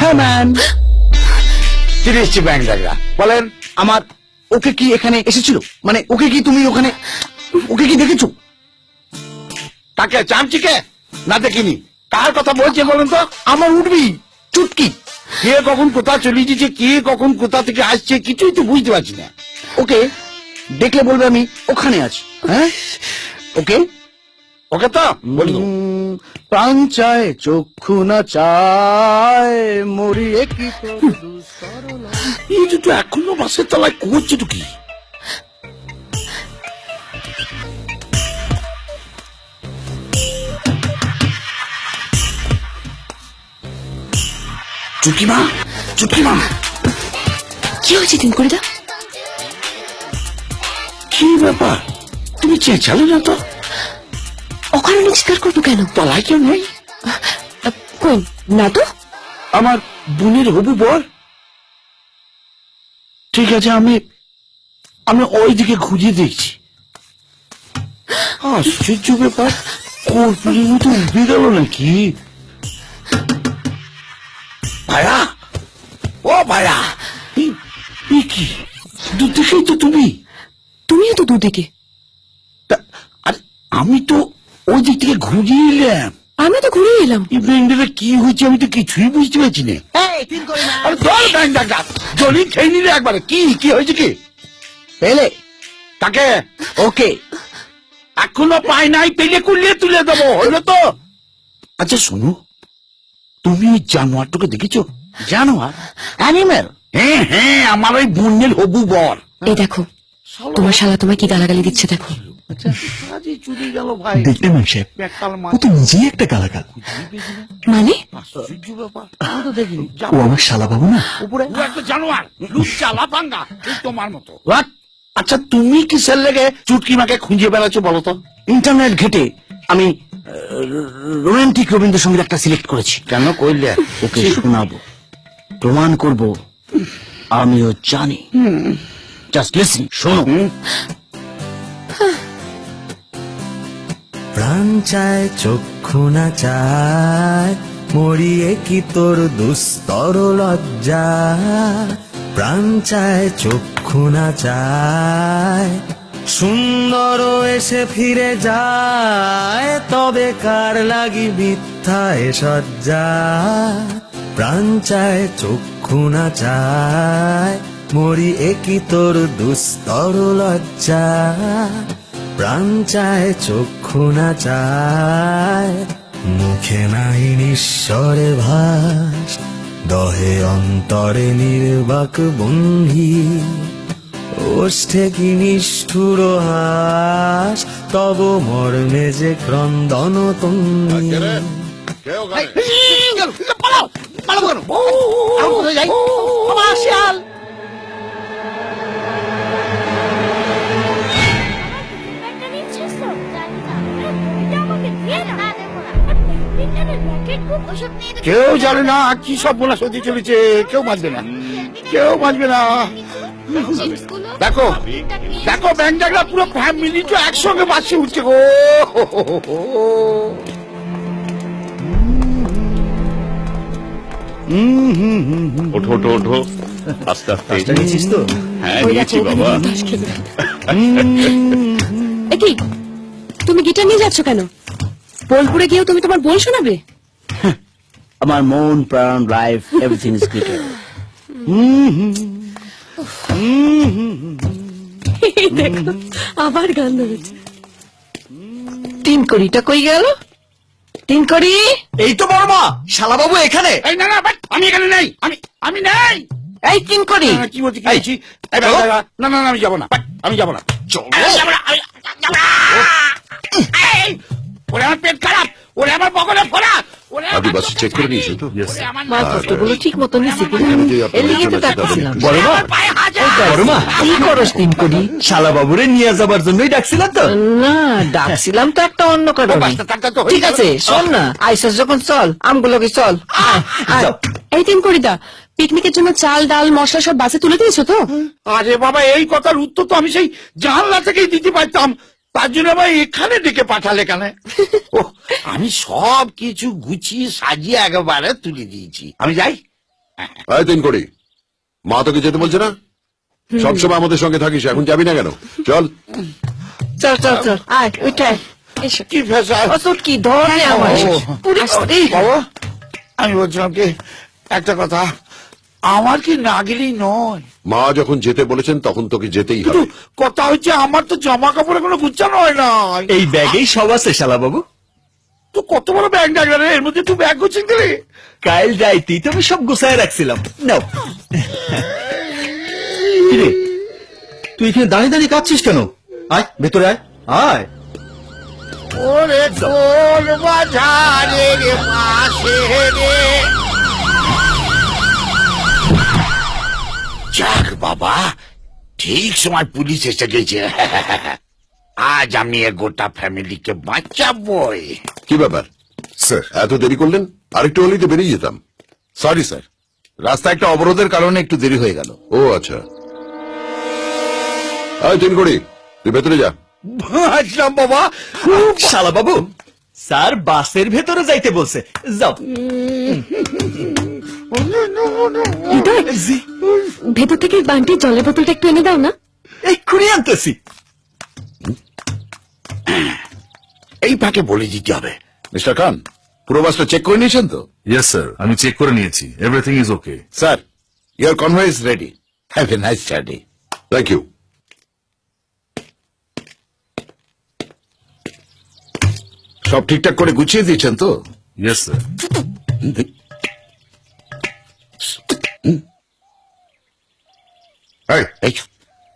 হ্যাঁ ম্যাম, ফিরে এসছি ব্যাংক ডাকরা। বলেন, আমার ওকে কি এখানে এসেছিল? মানে ওকে কি তুমি ওখানে ওকে কি দেখেছো? তাকে চামচিকে না দেখিনি। কার কথা বলছে বলেন তো? আমার উঠবি চুটকি। কে কখন কোথা চলে গেছে, কে কখন কোথা থেকে আসছে, কিছুই তো বুঝতে পারছি না। ওকে দেখলে বলবে আমি ওখানে আছি। হ্যাঁ ওকে ওকে তো বললো প্রাণ চায় চক্ষু না চায় মরিয়ে কি এই দুটো এখনো বাসের তলায় করছে তো কি? চুটকিমা, চুটকিমা, কি হয়েছে তিনকুড়িদা? কি ব্যাপার? তুমি চেঁচালে না তো? ওখানে চিৎকার করবো কেন? তলায় কেউ নেই? কোন না তো? আমার বোনের হবু বর। ঠিক আছে, আমি ওই দিকে খুঁজে দেখছি। আশ্চর্য ব্যাপার, কর্পূরের মতো উঠে গেল নাকি? ভাইয়া, ও ভাইয়া, কি দুদিকেই তো তুমি? তুমিও তো দুদিকে। আরে আমি তো ওই দিক থেকে ঘুরিয়ে এলাম। আমি তো ঘুরে এলাম। ব্যাংকটা কি হয়েছে আমি তো কিছুই বুঝতে পারছি না। জলি খেয়ে নিলে একবারে। কি হয়েছে? কি পেলে? তাকে ওকে এখনো পাই নাই, পেলে কুলিয়ে তুলে দেবো, হইলো তো? আচ্ছা শোনো, তুমি জানোয়ারটাকে দেখেছো? জানোয়ার? অ্যানিমেল? হ্যাঁ হ্যাঁ, আমার ওই বোনের হবু বর। এই দেখো, তোমার শালা তোমায় কি গালাগালি দিচ্ছে দেখো। দেখতে ম্যাম সাহেব, ও তো নিজেই একটা গালাগাল। মানে ও আমার শালা বাবু না? একটা জানোয়ার, লুচ্চা লাফাঙ্গা, তোমার মতো। আচ্ছা তুমি কিসের লেগে চুটকিমাকে খুঁজে বেড়াচ্ছো বলো তো? ইন্টারনেট ঘেটে আমি রোমান্টিক রবীন্দ্রসঙ্গীত একটা সিলেক্ট করেছি। কেন করলে? ওকে শোনাবো, প্রমাণ করব আমিও জানি। জাস্ট লিসন, শোনো। প্রাণ চায় চক্ষু না চায় মরিয়ে কি তোর দুস্তর লজ্জা। প্রাণ চায় চক্ষু না চায় সুন্দর এসে ফিরে যায়, তবে কার লাগি মিথ্যায় সজ্জা। প্রাণ চায় চক্ষু না চায় মরি একই তোর দুস্তর লজ্জা। প্রাণ চায় চক্ষু না চায় মুখে নাই নিঃস্বরে ভাস, দহে অন্তরে নির্বাক বন্ধি। ওষ্ঠে কি নিষ্ঠুর হাস, তব মর্মে যে ক্রন্দন তন্নি। পকেটবুক ওসব নিয়ে তো কেউ জানে না কি সব বলা সত্যি চলেছে, কেউ বাঁচবে না, কেউ বাঁচবে না। চিপসগুলো দেখো দেখো ব্যাংক ডাকরা পুরো ফ্যামিলি তো একসঙ্গে বাসে উঠছে গো। ওঠো ওঠো ওঠো, আস্তে আস্তে। নিয়েছিস তো? হ্যাঁ নিয়েছি বাবা। কি তুমি গিটার নিয়ে যাচ্ছ কেন? বোলপুরে গিয়েও তুমি তোমার বোল শোনাবে? আমার মন প্রাণ লাইফ এভরিথিং ইজ গুড। দেখো আবার গান ধরেছে। তিন কড়িটা কই গেল? তিন কড়ি, এই তো বড় মা, শালাবাবু এখানে। এই না না আমি এখানে নেই, আমি নেই। এই তিন কড়ি, কি বলছি কি বলছি? এই না না না আমি যাবো না, আমি যাবো না, আমি যাবো না, আমি যাবো না। এই, ওরে আমার পেট খারাপ, ওরে আমার বগলে ফোড়া, ওরে আপনি বাস চেক করে নিয়েছেন তো? মালপত্রগুলো ঠিক মতো নিছি কিনা আমি যদি আপনার এদিকে তো জন্য ডাকছিলাম। বড় মা, বড় মা, কি করস তিন কড়ি? শালাবাবুরে নিয়ে যাবার জন্যই ডাকছিলাম তো। না, ডাকছিলাম তো একটা অন্য কারণে। ঠিক আছে, শোন না, আইসস যখন চল, আমগুলোকে চল। যাও। এই তিন করিদা, পিকনিকের জন্য চাল ডাল মশলা সব বাসে তুলে দিয়েছো তো? আরে বাবা, এই কথার উত্তর তো আমি সেই জানলা থেকেই দিতে পারতাম, তার জন্য আবার এখানে ডেকে পাঠালে কেন? ও, আমি সব কিছু গুছিয়ে সাজিয়ে একেবারে তুলে দিয়েছি, আমি যাই। আয় তিন করি, মা তোকে যেতে বলছে না? সবসময় আমাদের সঙ্গে থাকিস, এখন যাবি না কেন? চল। চল চল চল, আয় উঠায়। এসো। কি ফেসা অসুট কি ধরে আমার পুরি করে। বাবা, আমি বলছিলাম কি একটা কথা, আমার কি না গেলেই নয়, মা যখন যেতে বলেছেন তখন তোকে যেতেই কিন্তু হবে। কথা হচ্ছে আমার তো জামা কাপড়ে কোনো গুচ্ছানো হয় না। এই ব্যাগেই সব আছে শালাবাবু। তো কত বড় ব্যাগ ডাকলে রে, এর মধ্যে তুই ব্যাগ গুছিয়ে দিলি? কাল যাইতেই তো আমি সব গুছায় রাখছিলাম। নাও। কিরে, তুই এখানে দাঁড়িয়ে দাঁড়িয়ে কাঁদছিস কেন? আয় ভেতরে আয়, আয়। ওরে তোর বাজারের পাশে রে, যাক বাবা, ঠিক সময় পুলিশ এসে গেছে। আজ আমি এ গোটা ফ্যামিলিকে বাঁচাবই। কি ব্যাপার স্যার, এত দেরি করলেন? আরেকটু হলেই তো বেরিয়ে যেতাম। সরি স্যার, রাস্তায় একটা অবরোধের কারণে একটু দেরি হয়ে গেল। ও আচ্ছা। আয় তিন করি, তুই ভেতরে যা। আসলাম বাবা। শালাবাবু, স্যার বাসের ভেতরে যাইতে বলছে, যাও। ভেতর থেকে বান্টি জলের বোতলটা একটু এনে দাও না। এক্ষুনি আনতেছি। এই ফাঁকে বলে দিতে হবে, মিস্টার খান, পুরো বাসটা চেক করে নিয়েছেন তো? ইয়েস স্যার, আমি চেক করে নিয়েছি, everything is okay. Sir, your convoy is ready, have a nice journey. Thank you. সব ঠিকঠাক করে গুছিয়ে দিয়েছেন তো? Yes sir.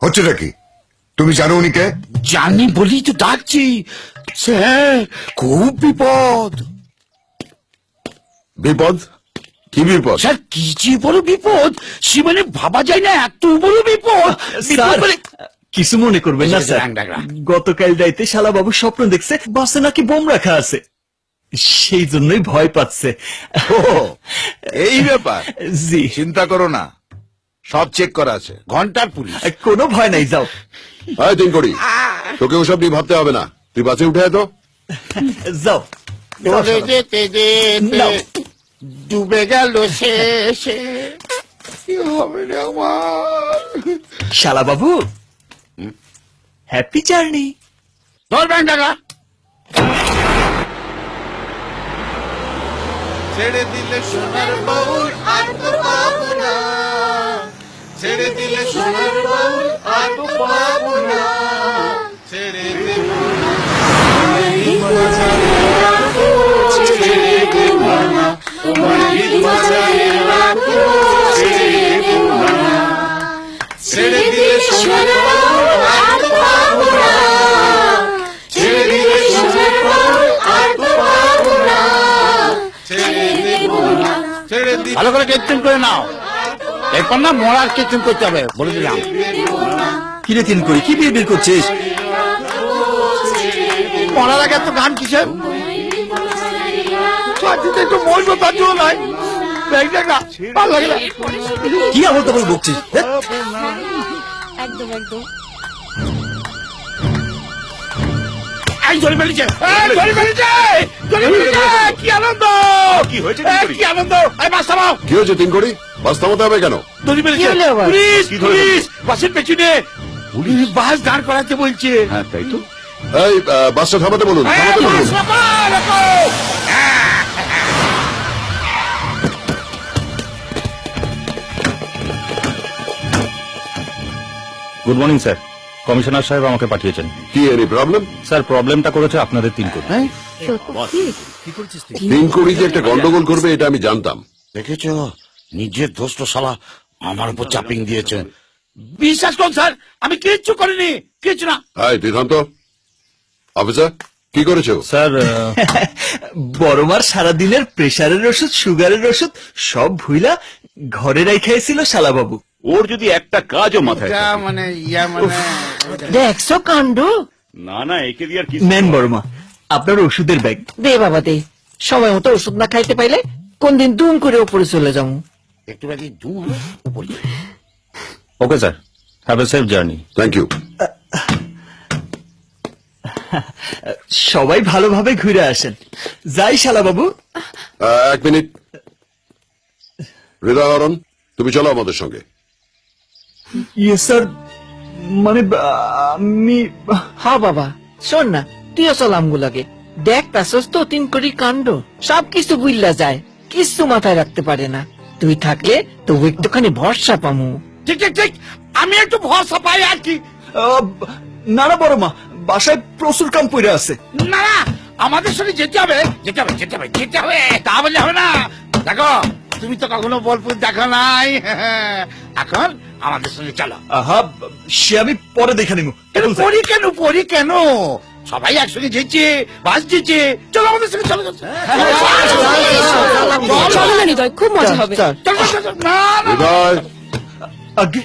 হচ্ছেটা কি? তুমি জানো উনি কে? জানি বলি তো ডাকছি স্যার, খুব বিপদ। বিপদ? কি বিপদ? স্যার কি যে বড় বিপদ, সে মানে ভাবা যায় না, এত বড় বিপদ। স্যার, কিছু মনে করবেন না স্যার, গতকাল রাইতে শালাবাবু স্বপ্ন দেখছে বাসে নাকি বোম রাখা আছে, সেই জন্যই ভয় পাচ্ছে। এই ব্যাপার? জি। চিন্তা করো না, সব চেক করা আছে, ঘন্টার পুলিশ। কোনো ভয় নাই, যাও। আয় তিন করি, তোকে ওসব নিয়ে ভাবতে হবে না, তুই বাসে উঠে আয় তো। যাও। চলে যেতে যেতে ডুবে গেল শেষে, কি হবে রে আমার? শালাবাবু, হ্যাপি জার্নি। ধর ব্যাংক টাকা। ছেড়ে দিলে সোনার বাউল আর তো পাবো না, ছেড়ে দিলে সোনার বাউল আর তো পাবো না, ছেড়ে দেব না, ছেড়ে দেব না, তোমার গীত বাজারে রাখো, ছেড়ে দেব না, ছেড়ে দিলে সোনার বাউল আর তো পাবো না, ছেড়ে দিলে সোনার বাউল আর তো পাবো না, ছেড়ে দেব না, ছেড়ে দিলে। ভালো করে কেটন করে নাও, এরপর না মরার কেটন করতে হবে, বলে দিলাম। কিরে তিন করি, কি বিয়ে করছিস? মরার আগে এত গান কিসের? মাটিতে একটু মজবুত বাঁচো নাই ব্যাগ দেখা ভালো লাগে না। কি আমল তামল বকছিস হ্যাঁ? একদম একদম এই ধরে ফেলেছে, ধরে ফেলেছে, ধরে ফেলেছে। কি আনন্দ, কি হয়েছে, কি আনন্দ। এই বাস থামাও। কি হয়েছে তিন কোটি? বাস থামাতে হবে কেন? ধরে ফেলেছে পুলিশ, পুলিশ বাসের পেছনে বাস দাঁড় করাতে বলছে। হ্যাঁ তাই তো। এই বাসটা থামাতে বলুন, থামাতে বলুন। গুড মর্নিং স্যার, কমিশনার সাহেব আমাকে পাঠিয়েছেন। কি এনি প্রবলেম? স্যার প্রবলেমটা করেছে আপনাদের 3 কোটি। তিন কোটি যে একটা গন্ডগোল করবে এটা আমি জানতাম। দেখেছ, নিজের দোষ তো শালা আমার উপর চাপিং দিয়েছে। বিশ্বাস করুন স্যার, আমি কিচ্ছু করিনি, কিচ্ছু না। এই তুই থাম তো। অফিসার কি করেছো? স্যার বড়মার সারাদিনের প্রেসারের ওষুধ, সুগারের ওষুধ সব ভুইলা ঘরে রাইখাইছিল শালাবাবু। ওর যদি একটা কাজও মাথায় এটা থাকে। মানে ইয়া মানে দেখছো কাণ্ড। না না, একে দিয়ে আর কি। নেন বড়মা আপনার ওষুধের ব্যাগ। দে বাবা দে, সময় মতো ওষুধ না খাইতে পাইলে কোন দিন দুম করে উপরে চলে যাবো। একটু বাকি দু হবে উপরে। Okay sir, have a safe journey. Thank you. সবাই ভালোভাবে ঘুরে আসেন। যাই শালাবাবু। এক মিনিট। হৃদয়হরণ, তুমি চলো আমাদের সঙ্গে। ইয়ে স্যার, মানে আমি হ্যাঁ বাবা, শোন না, তুইও চল আমগুলাকে দেখ। তাছস তো 3 কোটি কাণ্ড, সবকিছু বুঝলা যায়, কিছু মাথায় রাখতে পারে না। তুই থাকলে তো একটুখানি ভরসা পামু। ঠিক ঠিক ঠিক, আমি একটু ভরসা পাই আর কি। না না বড়মা, বাসায় প্রচুর কাম পড়ে আছে। না না, আমাদের সঙ্গে যেতে হবে, যেতে হবে, যেতে হবে, যেতে হবে, তা বললে হবে না। দেখো, তুমি তো কখনো বোলপুর দেখো নাই, এখন আমাদের সঙ্গে চলো। আহা, সে আমি পরে দেখে নিব। পড়ি কেন, পড়ি কেন, সবাই একসঙ্গে যেছে, বাস যেছে, চলো আমাদের সঙ্গে, চলো চলো। চলো না হৃদয়, খুব মজা হবে। চলো, চলো, চলো। না না, হৃদয় আগে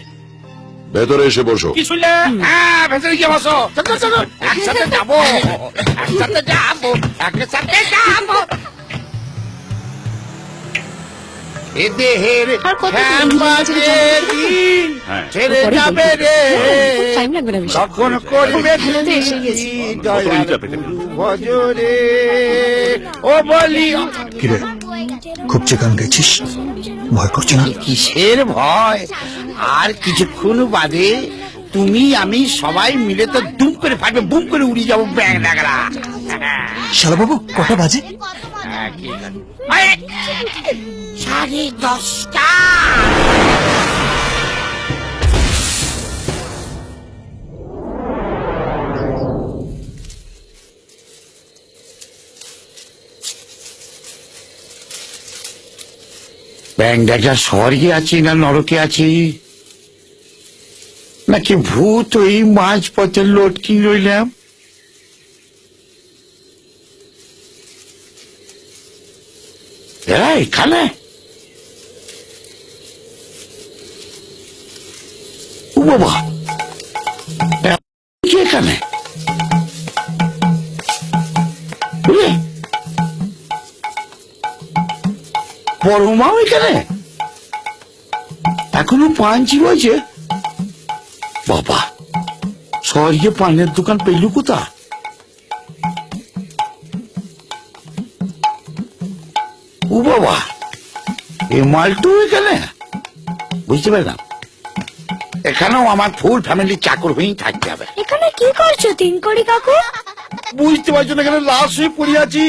ভেতরে এসে বসো। কি শুনলে? হ্যাঁ, ভেতরে গিয়ে বসো। চলো চলো, একসাথে যাবো, একসাথে যাবো, একসাথে যাবো। এ দেহের শ্যামবাজের দিন ছেড়ে যাবে রে, টাইম লাগবে না বেশি। তখন করবে তো এসে গেছি। ভজরে ও বলি। কিরে, খুব চিকান গেছিস? ভয় করছে না? কিসের ভয়? আর কিছুক্ষণ বাদে তুমি আমি সবাই মিলে তো দুম করে ফাটবে, বুম করে উড়ে যাবো ব্যাং ডাগরা। শালাবাবু কটা বাজে? 10:30। ব্যাং ডাগরা স্বর্গে আছি না নরকে আছি, নাকি ভূত ওই মাঝ পথে লটকি রইলাম? এরা এখানে? ও বাবা, কি এখানে? বড় মাও এখানে? এখনো পাঞ্চি রয়েছে? বাবা, স্বর্গে পানের দোকান পেলু কোথা? ও বাবা, এই মালটু এখানে? বুঝতে পারলাম, এখানেও আমার ফুল ফ্যামিলি চাকর হয়েই থাকতে হবে। এখানে কি করছো 3 কোটি কাকু? বুঝতে পারছো না, এখানে লাশ হয়ে পড়ে আছি।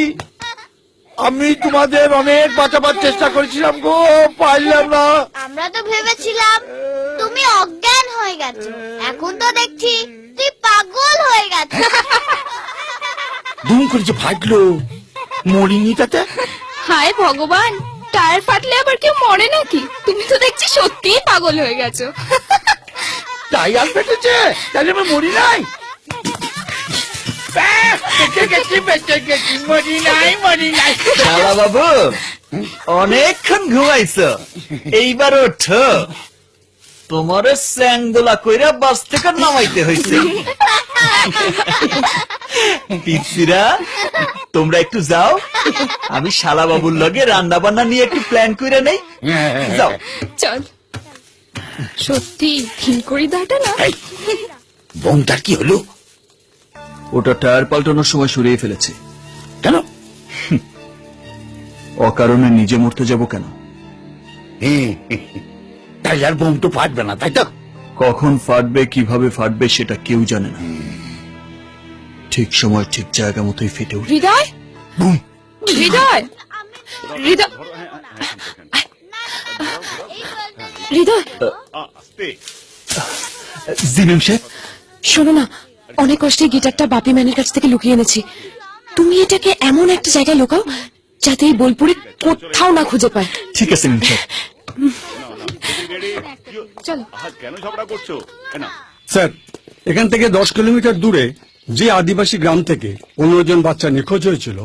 আমি তোমাদের অনেক বাঁচাবার চেষ্টা করেছিলাম গো, পারলাম না। আমরা তো ভেবেছিলাম তুমি অজ্ঞান হয়ে গেছো, এখন তো দেখছি তুই পাগল হয়ে গেছো। দুম করে যে ফাটলো, মরিনি তাতে। হায় ভগবান, টায়ার ফাটলে আবার কেউ মরে নাকি? তুমি তো দেখছি সত্যিই পাগল হয়ে গেছো। টায়ার ফেটেছে, তাহলে আমি মরি নাই? বেঁচে গেছি, বেঁচে গেছি, মরি নাই, মরি নাই। শালাবাবু অনেকক্ষণ ঘুমাইছো, এইবার ওঠো। তোমারে স্যাংদোলা কইরা বাস থেকে নামাইতে হয়েছে। পিচ্ছিরা তোমরা একটু যাও, আমি শালা বাবুর লগে রান্না বান্না নিয়ে একটু প্ল্যান করে নেই। যাও। চল। সত্যি খিলকড়িদাটা না? বোমটার কি হলো? ওটা টায়ার পাল্টানোর সময় সরিয়ে ফেলেছে। কেন? অকারণে নিজে মরতে যাব কেন? তাই আর বোম তো ফাটবে না, তাই তো? কখন ফাটবে, কিভাবে ফাটবে সেটা কেউ জানে না। ঠিক সময় ঠিক জায়গা মতোই ফেটে উঠবে। হৃদয়, হৃদয়, হৃদয়, হৃদয়। জি ম্যাম সাহেব। শোনো না, অনেক কষ্টে গিটারটা বাপি ম্যানের কাছ থেকে লুকিয়ে এনেছি। তুমি এটাকে এমন একটা জায়গায় লুকাও যাতে এই বোলপুরে কোথাও না খুঁজে পায়। ঠিক আছে ম্যাম সাহেব। চলো। কেন ঝগড়া করছো? স্যার, এখান থেকে 10 কিলোমিটার দূরে যে আদিবাসী গ্রাম থেকে 15 জন বাচ্চা নিখোঁজ হয়েছিল